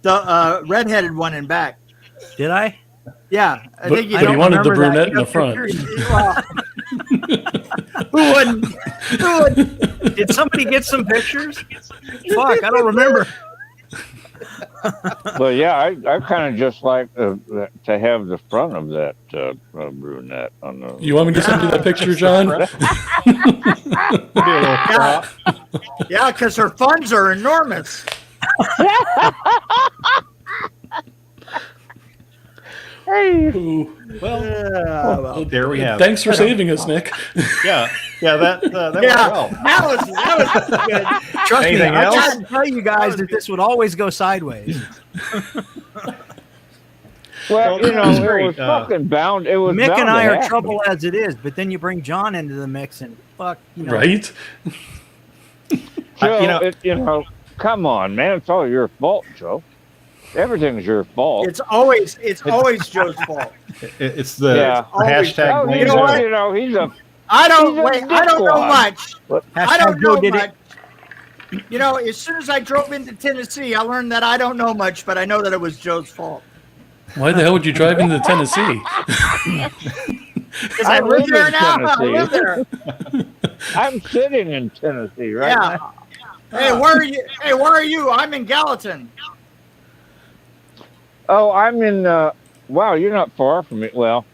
the redheaded one in back. Did I? Yeah, I But- think you but he don't wanted the remember that. brunette in the front. Well, who wouldn't? Did somebody get some pictures? Fuck, I don't remember. But yeah, I kind of just like to have the front of that brunette on the. You want me to send you that picture, John? Do a little crop. Yeah, because her funds are enormous. Ooh. Well, there we have. Thanks for saving us, Nick. Yeah, that went Yeah, well. that was good. Trust Anything me, I else? tried to tell you guys that this would always go sideways. Well, That was it great. was fucking bound. It was Mick bound and to I are happen. trouble as it is, but then you bring John into the mix and fuck, Right? Joe, come on, man. It's all your fault, Joe. Everything's your fault. It's always Joe's fault. It's the Yeah. hashtag Oh, blame you know Joe. what? he's a. I don't He's a wait. I don't know dickwad. much. I don't Hashtag Joe know did much. As soon as I drove into Tennessee, I learned that I don't know much, but I know that it was Joe's fault. Why the hell would you drive into Tennessee? Because I live there in now. I Tennessee. live there. I'm sitting in Tennessee right Yeah. now. Hey, where are you? Hey, where are you? I'm in Gallatin. Oh, I'm in. Wow, you're not far from me. Well,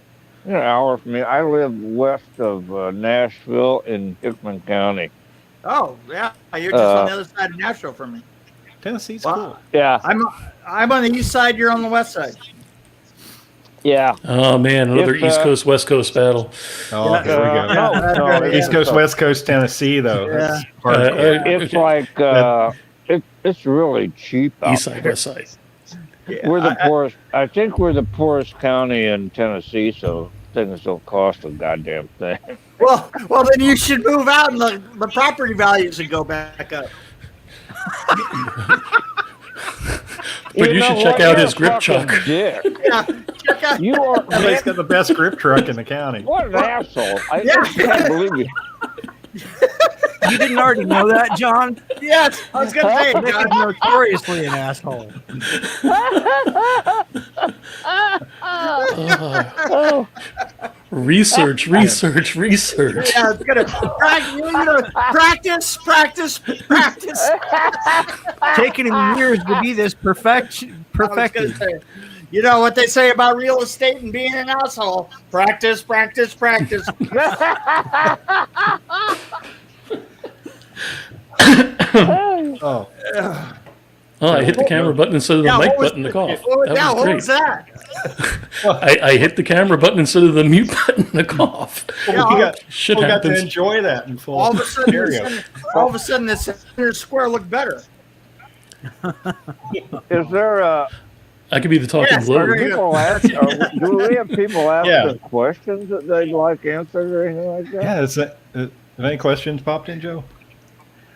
you're an hour from me. I live west of Nashville in Hickman County. Oh, yeah. You're just on the other side of Nashville from me. Tennessee's Wow. cool. Yeah, I'm on the east side. You're on the west side. yeah. Oh man, another If, East Coast West Coast battle. Oh, here we go. No, East Coast, West Coast, Tennessee, though. That's hardcore. It's like it's really cheap out East side, there. West side. We're the poorest. I think we're the poorest county in Tennessee, so things don't cost a goddamn thing. Well, then you should move out, and the property values would go back up. But you should check out his grip truck. Dick. Yeah, check out. You are. Somebody's got the best grip truck in the county. What an asshole! I Yeah. can't believe you. You didn't already know that, John? Yes, I was gonna say, Mick John. is notoriously an asshole. Oh, Research. Yeah, it's gonna practice. Taking him years to be this I was perfected. gonna say, you know what they say about real estate and being an asshole? Practice. Oh, Oh, I hit the camera button instead of the mic button to cough. What That was was great. that? I hit the camera button instead of the mute button to cough. well, we got to happens. enjoy that in full All of a stereo. sudden, the center square looked better. is there a? I could be the talking Yes, blue. very good. People ask, do we have people asking Yeah. questions that they'd like answered or anything like that? Yeah, have any questions popped in, Joe?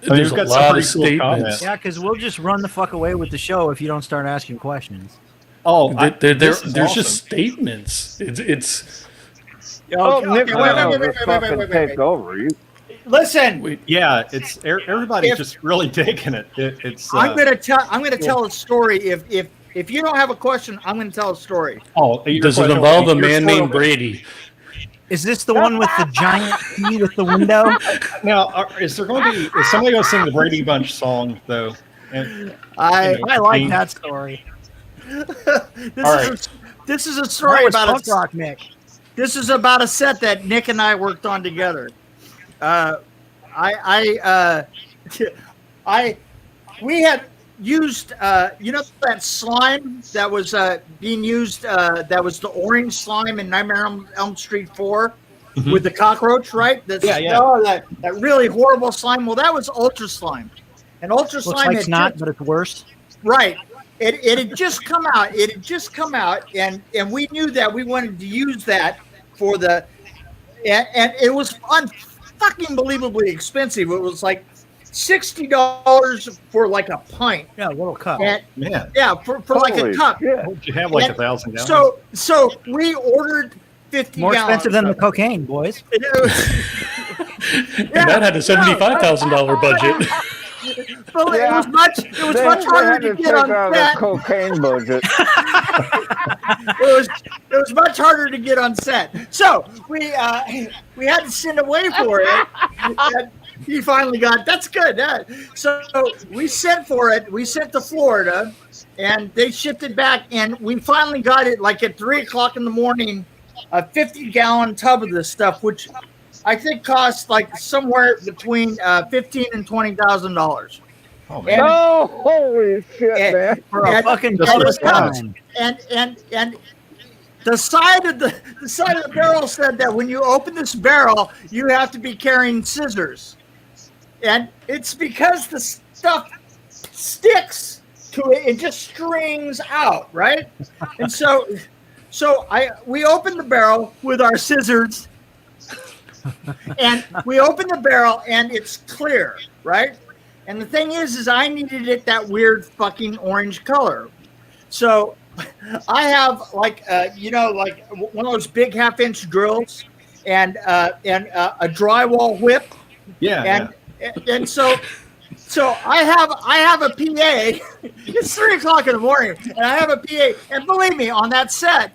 There's we've a got some lot of pretty cool statements. comments. Yeah, because we'll just run the fuck away with the show if you don't start asking questions. Oh, There's this is just awesome. statements. It's Oh, Nick, wait, fucking take over. You Listen, wait. Yeah, it's everybody's If- just really taking it. It's I'm gonna tell a story. If you don't have a question, I'm gonna tell a story. Does it involve a man named Brady? Is this the one with the giant T with the window? Now, is there going to be? Is somebody going to sing the Brady Bunch song though? And, I I like that story. this is a That story was about punk rock, Mick. This is about a set that Nick and I worked on together. We had used, that slime that was being used, that was the orange slime in Nightmare on Elm Street 4 with the cockroach, right? That really horrible slime. Well, that was Ultra Slime. And Ultra Looks Slime like it's not, but it's worse. right. It had just come out. And we knew that we wanted to use that for the, and it was fucking believably expensive. It was like $60 for like a pint. Yeah, a little cup. And, man, yeah, for like a Holy cup. shit. would you have like And 1,000 gallons? So we ordered 50 More gallons. expensive than the of it. cocaine, boys. And it was- And that had a $75,000 budget. But Yeah. it was much They harder had to take get on out set. a cocaine budget. It was much harder to get on set. So we had to send away for it. And he finally got. That's good. So we sent for it. We sent to Florida, and they shipped it back. And we finally got it like at 3:00 in the morning, a 50-gallon tub of this stuff, which I think cost like somewhere between $15,000 and $20,000. Oh man, Oh, holy shit, And- man! For a and- fucking That's what cup it's of got. slime. and the side of the barrel said that when you open this barrel, you have to be carrying scissors, and it's because the stuff sticks to it; it just strings out, right? And so we opened the barrel with our scissors, and we open the barrel, and it's clear, right? And the thing is I needed it that weird fucking orange color. So I have like one of those big 1/2-inch drills and a drywall whip, yeah, and so I have a PA. It's 3:00 in the morning, and I have a PA. And believe me, on that set,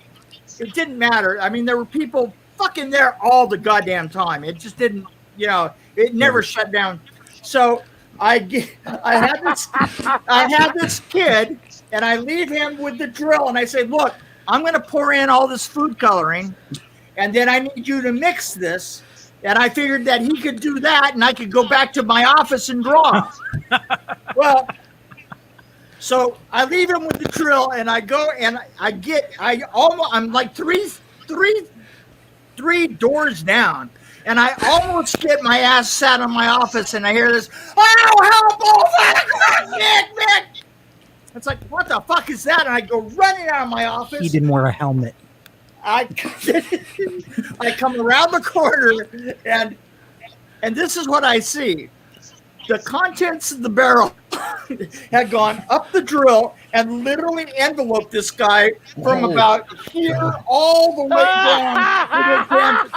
it didn't matter. I mean, there were people fucking there all the goddamn time. It just didn't, it never shut down. So I had this kid, and I leave him with the drill, and I say, look, I'm going to pour in all this food coloring, and then I need you to mix this. And I figured that he could do that, and I could go back to my office and draw. Well, so I leave him with the drill, and I go, and I'm like three doors down, and I almost get my ass sat in my office, and I hear this, oh, help, oh, Nick. It's like, what the fuck is that? And I go running out of my office. He didn't wear a helmet. I come around the corner, and this is what I see. The contents of the barrel had gone up the drill and literally enveloped this guy from about here all the way down to his hands.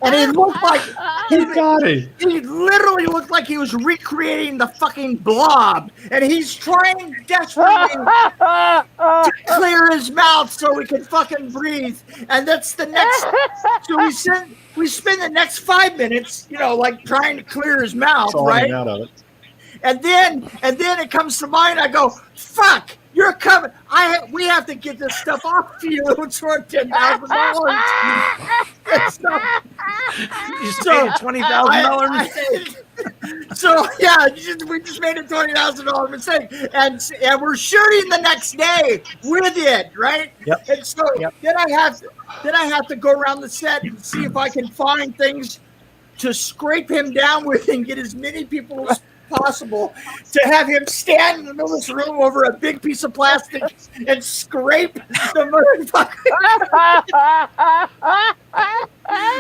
And he looked like he literally looked like he was recreating the fucking Blob, and he's trying desperately to clear his mouth so he can fucking breathe. And that's the next. So we spend the next 5 minutes, like trying to clear his mouth, right? Out of it. And then it comes to mind. I go, "Fuck, you're coming! We have to get this stuff off to you. It's worth $10,000." You just made a $20,000 mistake. So yeah, we just made a $20,000 mistake, and we're shooting the next day with it, right? Yep. And so then I have to go around the set and see if I can find things to scrape him down with and get as many people as possible to have him stand in the middle of this room over a big piece of plastic and scrape the motherfucker.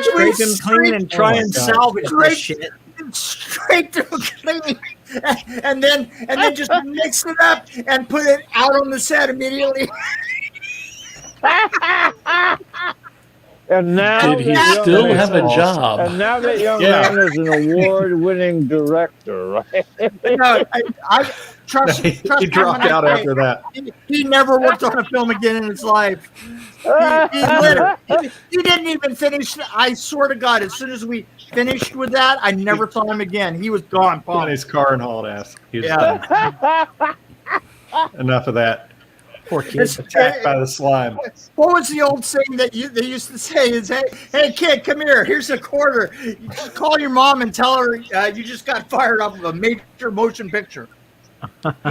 Scrape him clean and try and salvage this shit. Straight to clean, and then just mix it up and put it out on the set immediately. And now Did he still have a job? And now that young man is an award-winning director, right? No, I trust. He dropped out after that. He never worked on a film again in his life. He didn't even finish. I swear to God, as soon as we finished with that, I never saw him again. He was gone. Put in his car and hauled ass. He was done. Enough of that. Poor kid. Attacked by the slime. What was the old saying that they used to say is, hey kid, come here. Here's a quarter. You just call your mom and tell her you just got fired off of a major motion picture. That's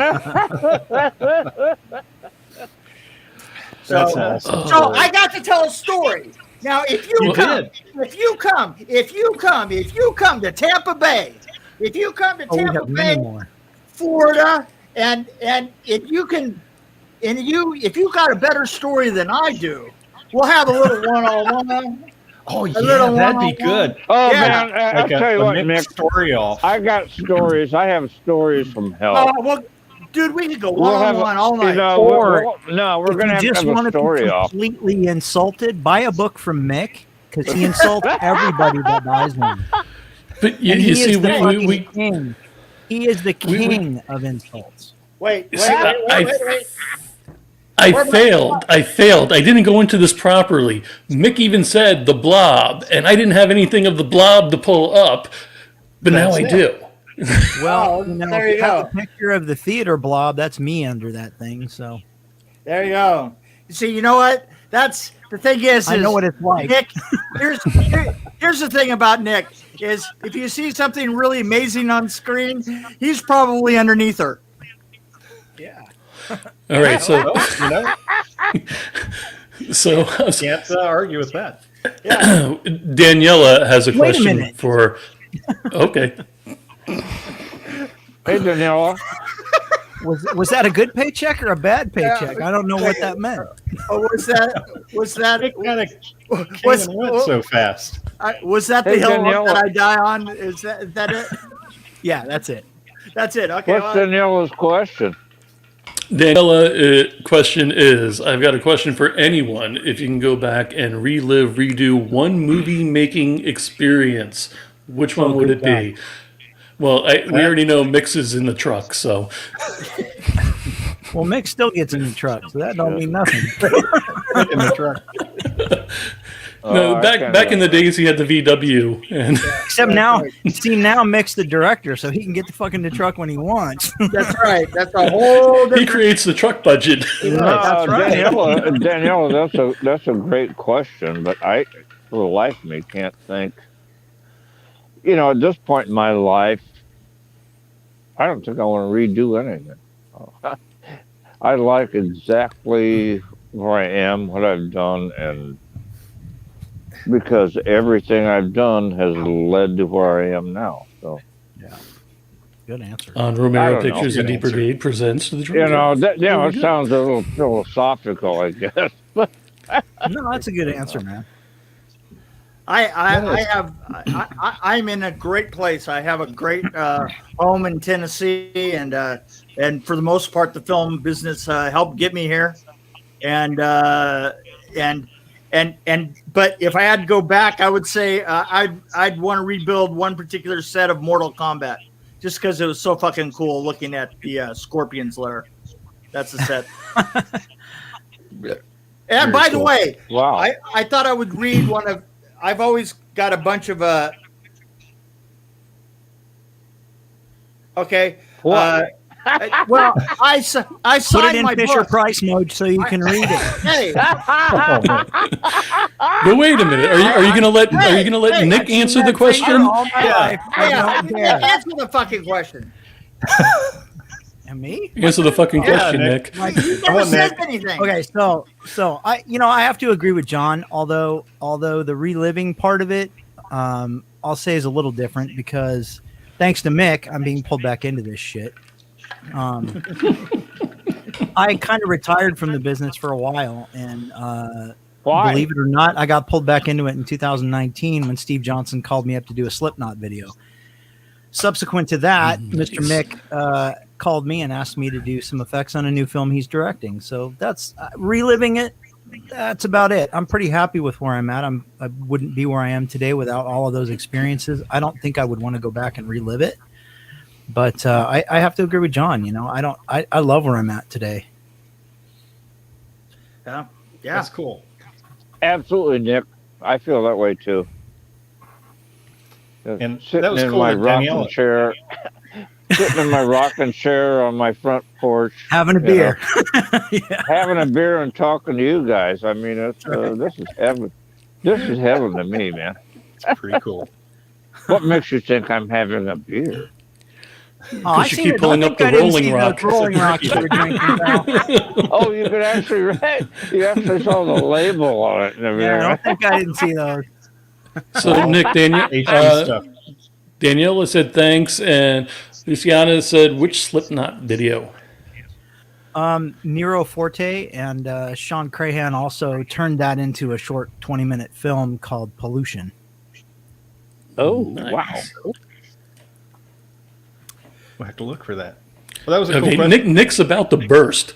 awesome. So I got to tell a story. Now, if you come to Tampa Bay, Florida, and if you can. And if you got a better story than I do, we'll have a little one-on-one. Oh yeah, that'd be good. Oh Yeah. man, I'll tell you what, Mick. Story off. I got stories. I have stories from hell. Oh well, dude, we could go one-on-one all night. We're going to have just to have want a to story be off. completely insulted. Buy a book from Mick because he insults everybody that buys one. But And you he see, is the fucking we king. He is the king of insults. Wait. I failed. I didn't go into this properly. Mick even said the Blob, and I didn't have anything of the Blob to pull up, but now I do. Well, there if you you have go. a picture of the theater Blob, that's me under that thing. So There you go. You see, you know what? That's the thing is I know what it's like. Nick, here's the thing about Nick is if you see something really amazing on screen, he's probably underneath her. Yeah. All right, so Can't argue with that. Daniela has a Wait a question minute. for. Okay. Hey, Daniela. Was that a good paycheck or a bad paycheck? I don't know what that meant. Oh, was that It kind of was went so fast. was that the Hey, hill Daniela. that I die on? Is that it? Yeah, that's it. That's it. Okay. What's Daniela's question? Daniela, question is, I've got a question for anyone. If you can go back and redo one movie making experience, which one would it be? Well, we already know Mix is in the truck, so. Well, Mick still gets in the truck, so that don't mean nothing. In the truck. No, back in the days he had the VW, and Except now Mick's the director, so he can get the fuck in the truck when he wants. That's right. That's a whole he different. creates the truck budget. That's right. Daniela, that's a great question, but I, for the life of me, can't think. At this point in my life, I don't think I want to redo anything. I like exactly where I am, what I've done, and because everything I've done has led to where I am now. So, Good answer. On I Romero don't know. Pictures and Good Deep answer. Brigade presents to the You know, Tremors. it sounds a little philosophical, I guess. No, that's a good answer, man. I'm in a great place. I have a great home in Tennessee, and for the most part, the film business helped get me here. And but if I had to go back, I would say I'd want to rebuild one particular set of Mortal Kombat, just because it was so fucking cool looking at the Scorpion's lair. That's the set. And by the way, Wow. I thought I would read one of. I've always got a bunch of okay. What? Well, I signed Put it in my Fisher book. Price mode so you can read it. Hey, But wait a minute. Are you gonna let hey, Nick I've seen answer the that question? finger all my life. I hey, don't care. answer the fucking question. And me? Answer the fucking question, Nick. Nick. You Come never on, said Nick. anything. Okay, so I have to agree with John. Although the reliving part of it, I'll say is a little different because thanks to Mick, I'm being pulled back into this shit. I kind of retired from the business for a while, and Why? believe it or not, I got pulled back into it in 2019 when Steve Johnson called me up to do a Slipknot video. Subsequent to that, Mr. Mick called me and asked me to do some effects on a new film he's directing. So that's reliving it. That's about it. I'm pretty happy with where I'm at. I wouldn't be where I am today without all of those experiences. I don't think I would want to go back and relive it. But I have to agree with John. You know, I love where I'm at today. Yeah. That's cool. Absolutely, Nick. I feel that way too. And sitting that was in cool my that rocking Daniela- chair, sitting in my rocking chair on my front porch, Having a you beer. having a beer and talking to you guys. I mean, this is heaven. This is heaven to me, man. It's pretty cool. What makes you think I'm having a beer? Oh, You keep pulling up the Rolling Rock. Rolling Rock you were drinking, pal. Oh, you could actually read. You actually saw the label on it and everything. Yeah, I right? don't think I didn't see those. So Nick, HD stuff. Daniela said thanks, and Luciana said which Slipknot video? Nero Forte and Sean Crahan also turned that into a short 20-minute film called Pollution. Oh, Nice. wow. We'll have to look for that. Well, that was a cool Okay, question. Nick's about to burst.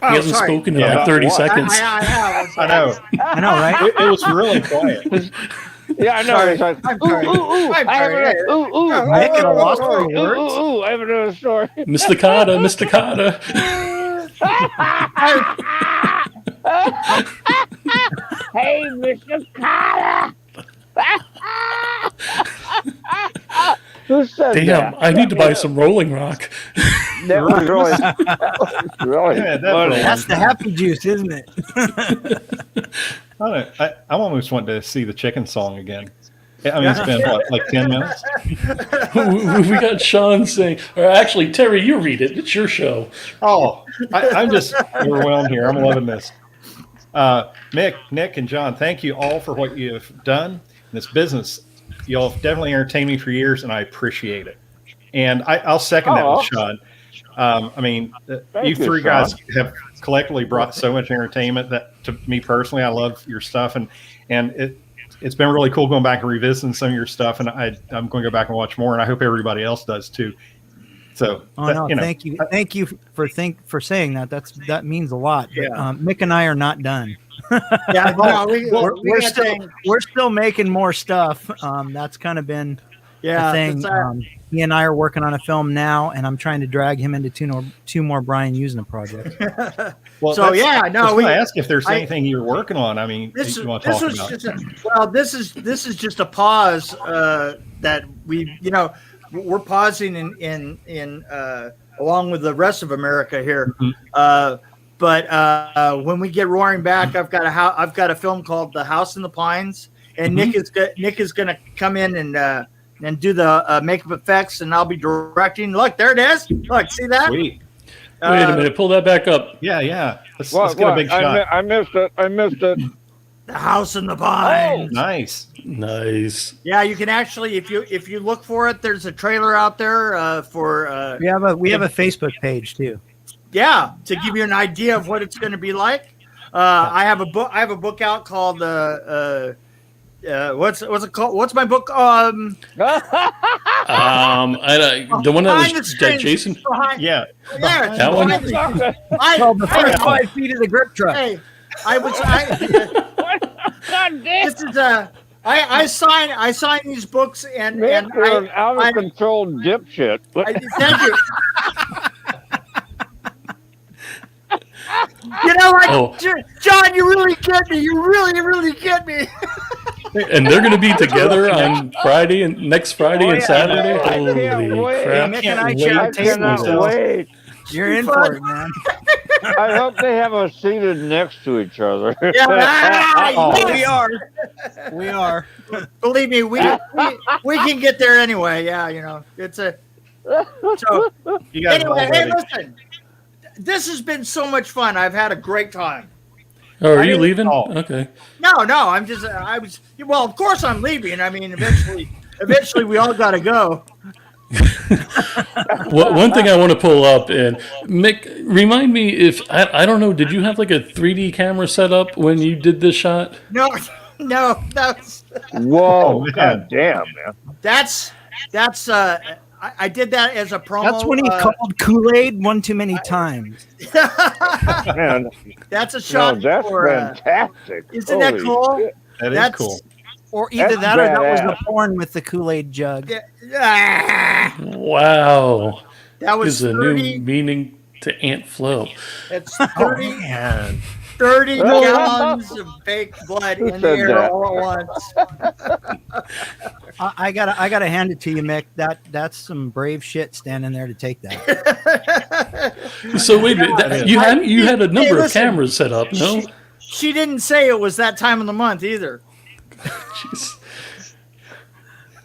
Oh, He hasn't sorry. spoken in Yeah, like 30 what? seconds. I have. I know. I know, right? It was really quiet. Yeah, I know. Sorry. It's like, I'm ooh, sorry. ooh, ooh, I'm I have sorry. another, ooh, ooh, I'm I have making a another loss story. for Ooh, words. ooh, ooh, I have another story. Mr. Carter, Mr. Carter. Hey, Mr. Carter. Who said Damn, that? I need to buy some Rolling Rock. That was really Yeah, that's funny. really- That's the happy juice, isn't it? I almost want to see the chicken song again. I mean, it's been what, like 10 minutes? We got Sean saying, or actually, Terry, you read it. It's your show. Oh, I'm just overwhelmed here. I'm loving this. Mick, Nick, and John, thank you all for what you have done in this business. Y'all have definitely entertained me for years, and I appreciate it. And I'll second that with Sean. I mean, Thank you three you, guys Sean. have collectively brought so much entertainment that, to me personally, I love your stuff, and it's been really cool going back and revisiting some of your stuff, and I'm going to go back and watch more, and I hope everybody else does too. So, Thank you for saying that. That means a lot. But, Yeah. Mick and I are not done. Yeah, no, We're still making more stuff. That's kind of been the thing. He and I are working on a film now, and I'm trying to drag him into two more Brian Usna projects. well, So, yeah, no, I was we- going to ask if there's anything you're working on. I mean, you want to talk about? This is just a pause that we're pausing in along with the rest of America here. But when we get roaring back, I've got a film called The House in the Pines, and Nick is going to come in and do the makeup effects, and I'll be directing. Look, there it is. Look, see that? Sweet. Wait a minute, pull that back up. Yeah. Let's get a big shot. I missed it. The House in the Pines. Nice. Nice. Yeah, you can actually, if you look for it, there's a trailer out there for. We have a Facebook page too. Yeah, to give you an idea of what it's going to be like. I have a book. I have a book out called what's it called? What's my book? The one Behind the that Screens. Jason. Yeah. Yeah, That one? Called the first 5 feet of the grip truck. Hey, this is I sign these books and You're an out of control dipshit. thank you. You know what, Oh. John? You really get me. You really get me. And they're going to be together on Friday and next Friday and Saturday. I can't Holy wait. crap! Mick and I Wait. share I a table. cannot So wait. you're in for it, man. I hope they have us seated next to each other. Yeah, We are. We are. Believe me, we can get there anyway. Yeah, you know, it's a. So You guys anyway, are hey, ready. listen. This has been so much fun. I've had a great time. Oh, are you leaving? Oh. Okay. No, I was. Well, of course I'm leaving. I mean, eventually we all got to go. One thing I want to pull up, and Mick, remind me if I don't know. Did you have like a 3D camera set up when you did this shot? No, that's Whoa, man. god damn, man. that's. I did that as a promo. That's when he called Kool-Aid one too many times. Man, That's a no, shot that's for. fantastic. Isn't that Holy cool? shit. That is That's- cool. Or either That's that or that was badass. the porn with the Kool-Aid jug. Ah, Wow. that was Gives a 30. new meaning to Ant Flow. It's 30, Man. 30 gallons of fake blood Who in the said air that? all at once. I gotta hand it to you, Mick. That's some brave shit standing there to take that. So wait a minute. You had a number of listen. cameras set up, no? She didn't say it was that time of the month either. Jeez.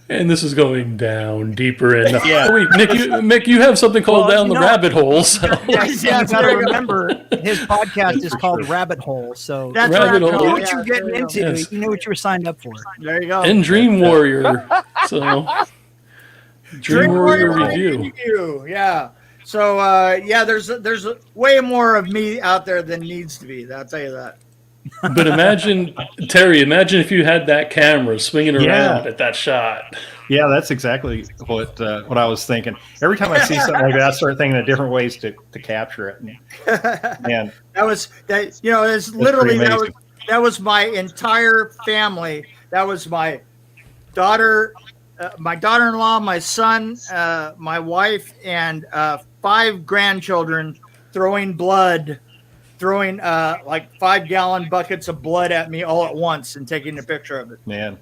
And this is going down deeper in. Yeah. Oh, wait, Mick, you have something called Well, Down you the know- Rabbit Hole. So. Yes, Yeah, you gotta there you go. remember his podcast is called Rabbit Hole. So That's Rabbit right. hole. you Oh, knew what you were getting into. Yes. You knew what you were signed up for. There you go. And Dream Warrior. So, Dream Warrior review. Yeah. So there's way more of me out there than needs to be. I'll tell you that. But imagine, Terry, if you had that camera swinging around Yeah. at that shot. Yeah, that's exactly what I was thinking. Every time I see something like that, I start thinking of different ways to capture it. And That was it's literally pretty amazing. that was my entire family. That was my daughter, my daughter-in-law, my son, my wife, and 5 grandchildren throwing like 5-gallon buckets of blood at me all at once and taking a picture of it. man,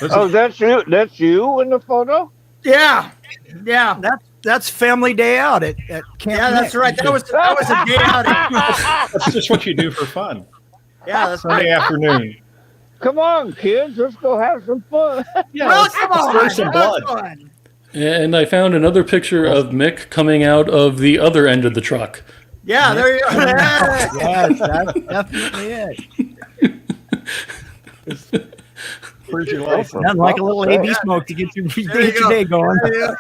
Oh, that's you. That's you in the photo. Yeah. That's family day out at Camp Yeah, that's Mick. right. That was a day outing. that's just what you do for fun. Yeah, that's Sunday right. afternoon. Come on, kids, let's go have some fun. Yeah, Well, let's come throw on. some Have blood. fun. And I found another picture of Mick coming out of the other end of the truck. Yeah, there you go. Yes, that's definitely it. Where's your life? Nothing like a little AB smoke to get your There you go. day going.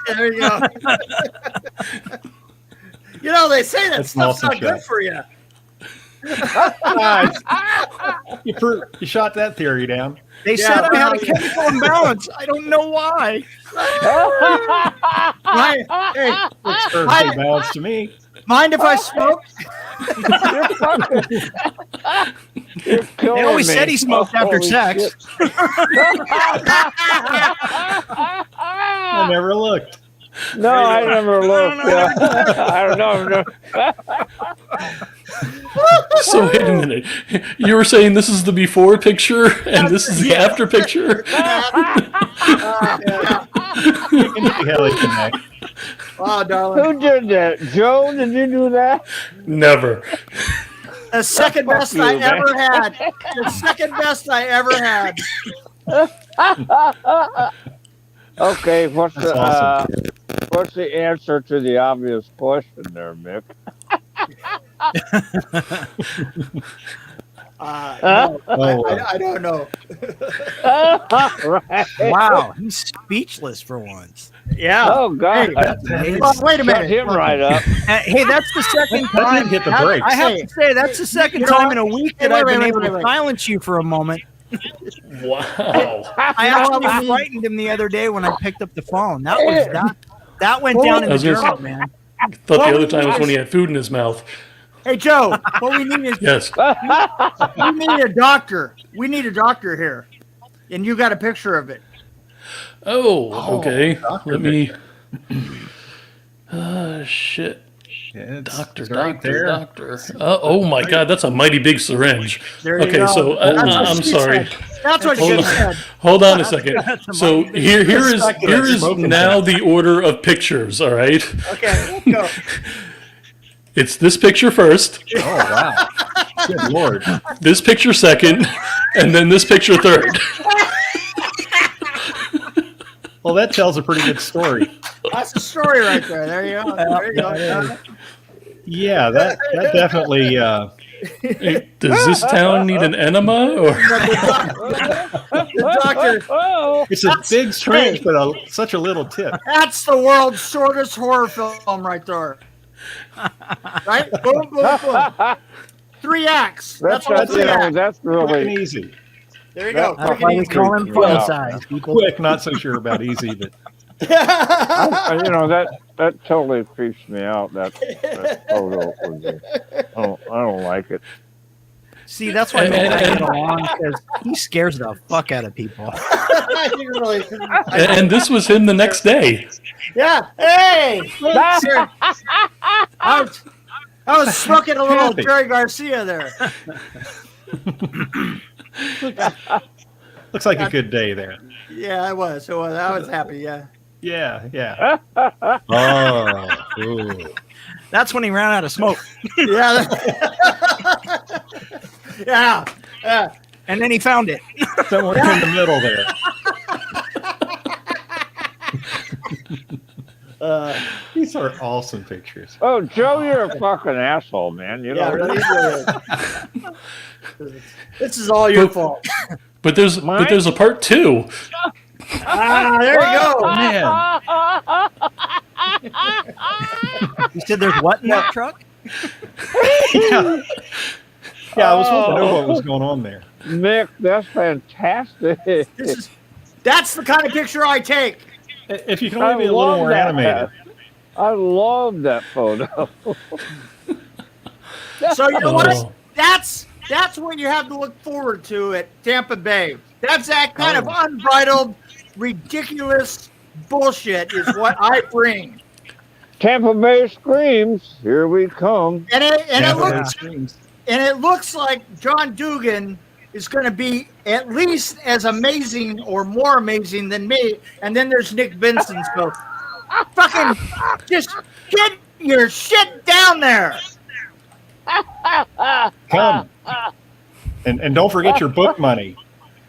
There you go. You know, they say that That's stuff's an not awesome good shot. for you. Nice. You shot that theory down. They said I had a chemical imbalance. I don't know why. Hey, Looks perfectly balanced to me. mind if I smoke? They always said he smoked after sex. I never looked. No, I never looked. I don't know. So wait a minute. You were saying this is the before picture and this is the after picture? Hell, tonight. Wow, darling. Who did that? Joe, did you do that? Never. The second best you, I man. ever had. The second best I ever had. Okay, what's That's the awesome. what's the answer to the obvious question there, Mick? No, I don't know. Right. Wow, he's speechless for once. Yeah. Oh God! Hey, well, wait a Shut minute. him right up. Hey, that's the second That time. didn't hit the brakes. I have to say, that's the second You know time what? in a week Hey, that I've wait, been wait, able wait, to wait. silence you for a moment. Wow. I actually frightened him the other day when I picked up the phone. That went down in I the was gonna journal, man. Thought Well, the other time was when he had food in his mouth. Hey, Joe, what we need is Yes. we need a doctor. We need a doctor here, and you got a picture of it. Oh, okay. doctor. Let me. Shit. Yeah, Doctor, it's right doctor, there. doctor. Oh my God, that's a mighty big syringe. There you Okay, go. so That's what I'm she sorry. said. That's what Hold she on. said. Hold on a second. So here is Succulent smoking now the order of pictures. All right. Okay, let's go. It's this picture first, Oh wow! Good lord! this picture second, and then this picture third. Well, that tells a pretty good story. That's the story right there. There you go. There you go. Yeah, that definitely. Hey, does this town need an enema or? The doctor. Oh, It's a big syringe, but such a little tip. That's the world's shortest horror film right there. Right? Boom, boom, boom. 3 acts. That's what that's 3 acts. that's Quick and really. easy. There you go. That's Quick Why and we easy. call him fun Yeah. size, people. Quick, not so sure about easy, but You know that totally creeps me out. That photo. I don't like it. See, that's why Mick and I get along, because he scares the fuck out of people. You really- And this was him the next day. Yeah. Hey. Sure. I was smoking a little Happy. Jerry Garcia there. looks like a good day there. Yeah, I was. So I was happy. Yeah. Yeah, yeah. Oh, ooh. That's when he ran out of smoke. Yeah. Yeah. Yeah. And then he found it. Somewhere in the middle there. These are awesome pictures. Oh, Joe, you're a fucking asshole, man. You Yeah, know. really. This is all your fault. But there's a part 2. Ah, there you go. Man. You said there's what in that truck? Yeah, I was hoping to know what was going on there. Mick, that's fantastic. That's the kind of picture I take. If you can only be a little more animated. I love that photo. So you know what? Oh. That's what you have to look forward to at Tampa Bay. That's that kind of unbridled, ridiculous bullshit is what I bring. Tampa Bay screams, "Here we come!" And Yeah, it looks like John Dugan is going to be at least as amazing or more amazing than me. And then there's Nick Benson. So fucking just get your shit down there. Come. And don't forget your book money.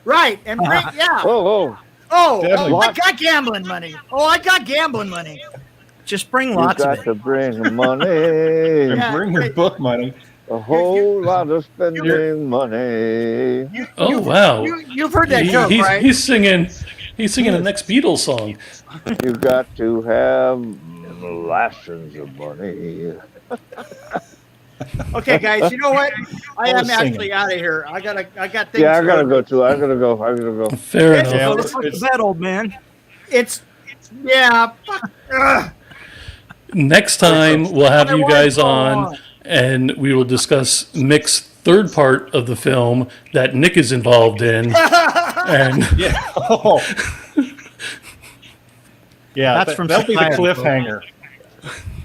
Right. And bring, yeah. Oh, Definitely. I got gambling money. I got gambling money. Just bring you lots of got it. to bring money. And Yeah. bring your book money. A whole lot of spending money. Oh wow. You've heard that joke, right? He's singing the next Beatles song. You got to have lashings of money. Okay, guys. You know what? I am singing. actually out of here. I got things. Yeah, I to gotta do. go too. I gotta go. Fair It's- enough. Yeah, Let's put to bed, old man. It's yeah. Fuck, ugh. Next time we'll have I you wanna guys go on, and we will discuss Mick's third part of the film that Nick is involved in. And Yeah. Oh. Yeah, That's from that'll be the Society, cliffhanger.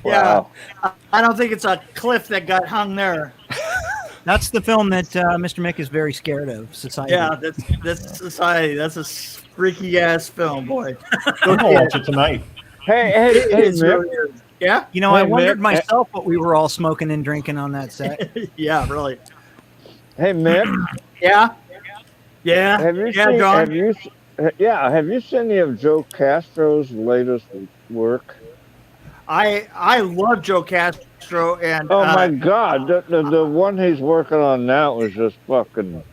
Yeah. Wow. I don't think it's a cliff that got hung there. That's the film that Mr. Mick is very scared of. Society. Yeah, that's Society. That's a freaky ass film, boy. We're gonna watch it tonight. Hey, It's Mick. really is. Yeah, You know, I Hey, wondered Mick, myself what we were all smoking and drinking on that set. yeah, really. Hey, Mick. Yeah, yeah, Have you yeah, seen? John. Have you seen any of Joe Castro's latest work? I love Joe Castro. and Oh my God, the one he's working on now is just fucking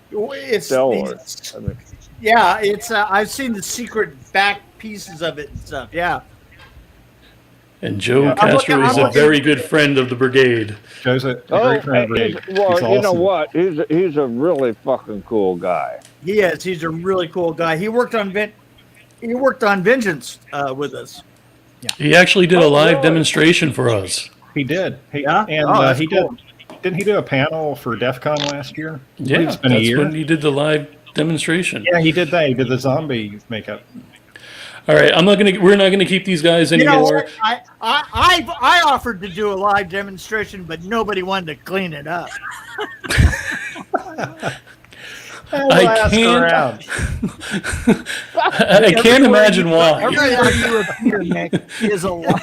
stellar. I mean, yeah, it's I've seen the secret back pieces of it and stuff. Yeah. And Joe Yeah. Castro I'm is a looking- very good friend of the Brigade. Joe's a great friend of Brigade. well, He's you know awesome. what? He's a really fucking cool guy. He is. He's a really cool guy. He worked on Vengeance with us. He actually did a live really? demonstration for us. He did. Yeah? And Oh, that's he cool. didn't he do a panel for DEF CON last year? Yeah, It's been a that's year. when he did the live demonstration. Yeah, he did that. He did the zombie makeup. All right, we're not gonna keep these guys You know anymore. what? I offered to do a live demonstration, but nobody wanted to clean it up. I can't. I can't imagine why. Everywhere you appear, Nick, is a lot.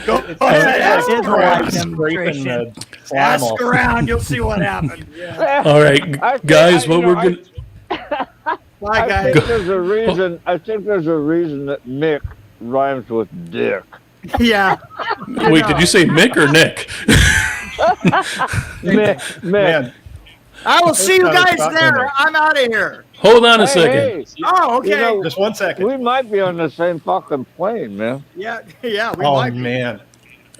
Go It ahead, is a live Scraping demonstration. the slime ask off. around. You'll see what happened. Yeah. All right, guys, what we're gonna. Bye, I guys. think there's a reason. I think there's a reason that Mick rhymes with dick. Yeah. Wait, did you say Mick or Nick? Mick. Man, I will see you guys Stop there. there. I'm out of here. Hold on a second. Hey, Oh, okay. You know, just 1 second. we might be on the same fucking plane, man. Yeah, yeah. We Oh might be. man,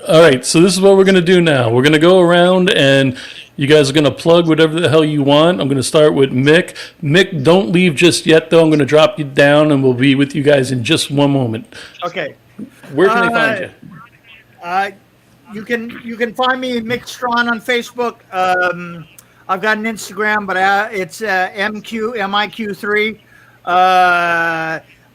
All right, so this is what we're going to do now. We're going to go around and you guys are going to plug whatever the hell you want. I'm going to start with Mick. Mick, don't leave just yet, though. I'm going to drop you down and we'll be with you guys in just one moment. Okay. Where can they find you? You can find me Mick Strawn on Facebook. I've got an Instagram, but it's MIQ3.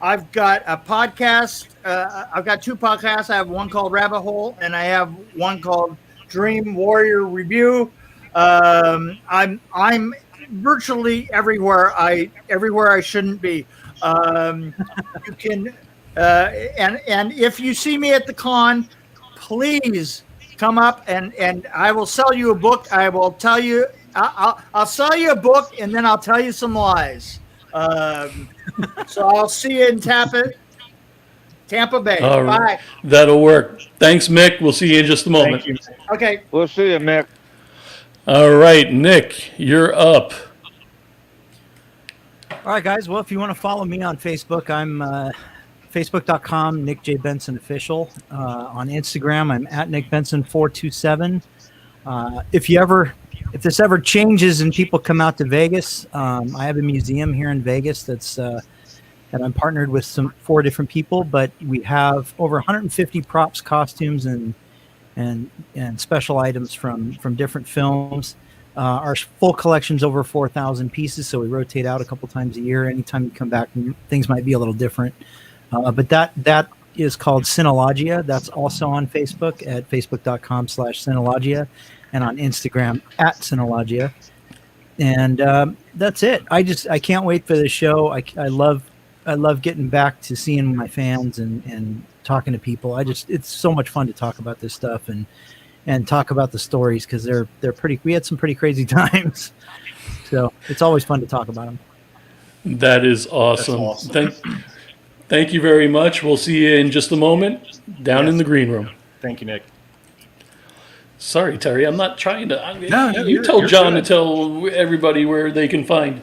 I've got a podcast. I've got two podcasts. I have one called Rabbit Hole, and I have one called Dream Warrior Review. I'm virtually everywhere I shouldn't be. You can and if you see me at the con, please come up and I will sell you a book. I will tell you. I'll sell you a book and then I'll tell you some lies. So I'll see you in Tampa Bay. All Bye. right. That'll work. Thanks, Mick. We'll see you in just a moment. thank you. Okay. We'll see you, Mick. All right, Nick, you're up. All right, guys. Well, if you want to follow me on Facebook, I'm facebook.com, Nick J. Benson Official. On Instagram, I'm at Nick Benson 427. If this ever changes and people come out to Vegas, I have a museum here in Vegas that I'm partnered with 4 different people, but we have over 150 props, costumes, and special items from different films. Our full collection's over 4,000 pieces, so we rotate out a couple times a year. Anytime you come back, things might be a little different. But that is called Cinologia. That's also on Facebook at facebook.com/Cinologia and on Instagram at Cinologia. And that's it. I can't wait for the show. I love getting back to seeing my fans and talking to people. It's so much fun to talk about this stuff and talk about the stories because we had some pretty crazy times. So it's always fun to talk about them. That is awesome. That's awesome. Thank you very much. We'll see you in just a moment down in the green room. Thank you, Nick. Sorry, Terry. I'm not trying to. No, you told you're John good. to tell everybody where they can find.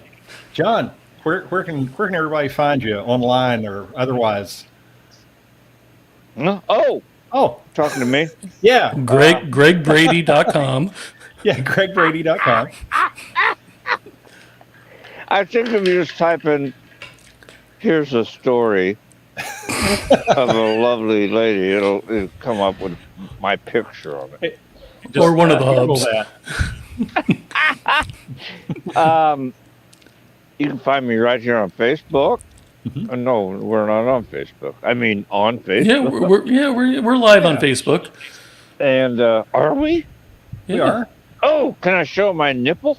John, where can everybody find you online or otherwise? Huh? Oh, Oh, talking to me. yeah, GregBrady.com. yeah, GregBrady.com. I think if you just type in, here's a story of a lovely lady, it'll come up with my picture on it. Or one of the Google hubs. that. You can find me right here on Facebook. Mhm. No, we're not on Facebook. I mean, on Yeah, Facebook. we're live on Facebook. And are we? We Yeah. are. Oh, can I show my nipple?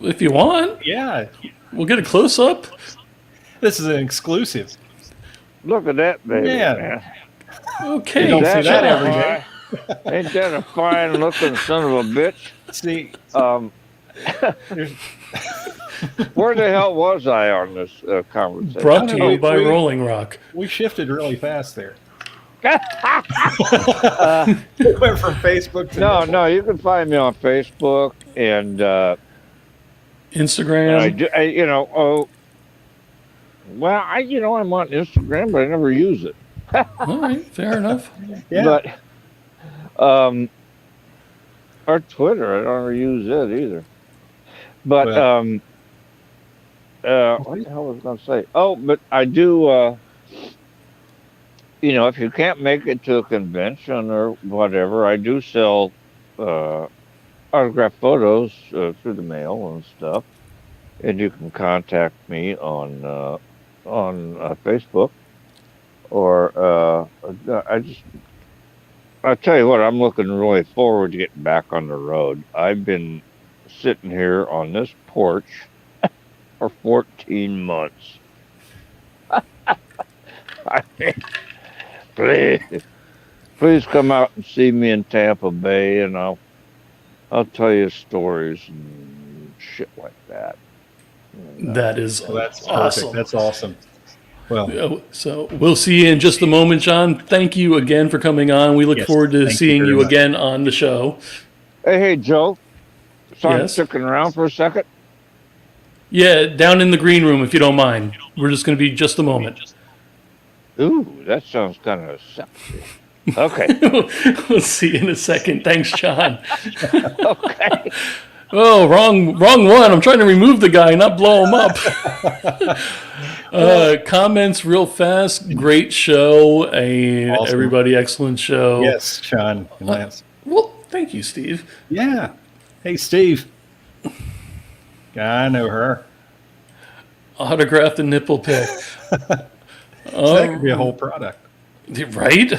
If you want, Yeah, we'll get a close up. this is an exclusive. Look at that, baby. Yeah. Man. Okay. You don't see That's that a every day. fine- Ain't that a fine looking son of a bitch? See, there's- Where the hell was I on this conversation? Brought to you by we- Rolling Rock. we shifted really fast there. It went from Facebook to No, you can find me on Facebook and Instagram. I'm on Instagram, but I never use it. All right, fair enough. Yeah. But or Twitter, I don't ever use it either. But what the hell was I going to say? Oh, but I do. If you can't make it to a convention or whatever, I do sell autographed photos through the mail and stuff, and you can contact me on Facebook, or I'll tell you what, I'm looking really forward to getting back on the road. I've been sitting here on this porch for 14 months. I mean, please come out and see me in Tampa Bay, and I'll tell you stories and shit like that. That is that's awesome. perfect. That's awesome. Well, So we'll see you in just a moment, John. Thank you again for coming on. We look Yes, forward to thank you seeing very you much. again on the show. Hey, Joe. So I'm Yes? sticking around for a second. Yeah, down in the green room, if you don't mind. We're just going to be just a moment. Ooh, that sounds kind of sexy. Okay. We'll see you in a second. Thanks, John. Okay. Oh, wrong one. I'm trying to remove the guy, not blow him up. Comments real fast. Great show. Awesome. Everybody, excellent show. yes, Sean and Lance. Well, thank you, Steve. Yeah. Hey, Steve. I know her. Autograph the nipple pic. That could be a whole product. Right?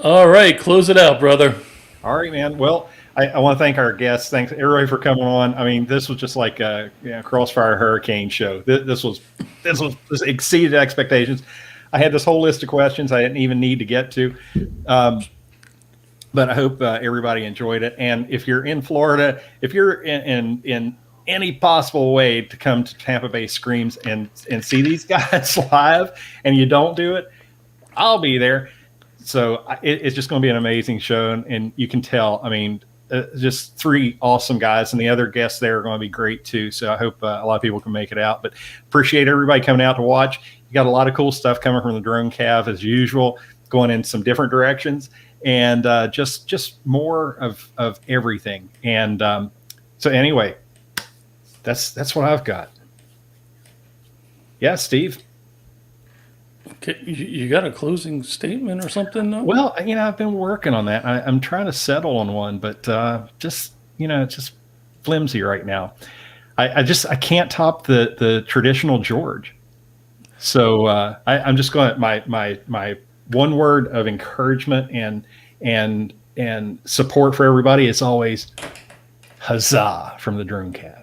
All right, close it out, brother. All right, man. Well, I want to thank our guests. Thanks everybody for coming on. I mean, this was just like a Crossfire Hurricane show. This exceeded expectations. I had this whole list of questions I didn't even need to get to, but I hope everybody enjoyed it. And if you're in Florida, if you're in any possible way to come to Tampa Bay Screams and see these guys live, and you don't do it, I'll be there. So it's just going to be an amazing show, and you can tell. I mean, just three awesome guys, and the other guests there are going to be great too. So I hope a lot of people can make it out. But appreciate everybody coming out to watch. You got a lot of cool stuff coming from the Drone Cav as usual, going in some different directions, and just more of everything. And so anyway, that's what I've got. Yeah, Steve. Okay, you got a closing statement or something? No? Well, I've been working on that. I'm trying to settle on one, but it's just flimsy right now. I can't top the traditional George. So I'm just going to my one word of encouragement and support for everybody is always huzzah from the Drone Cav.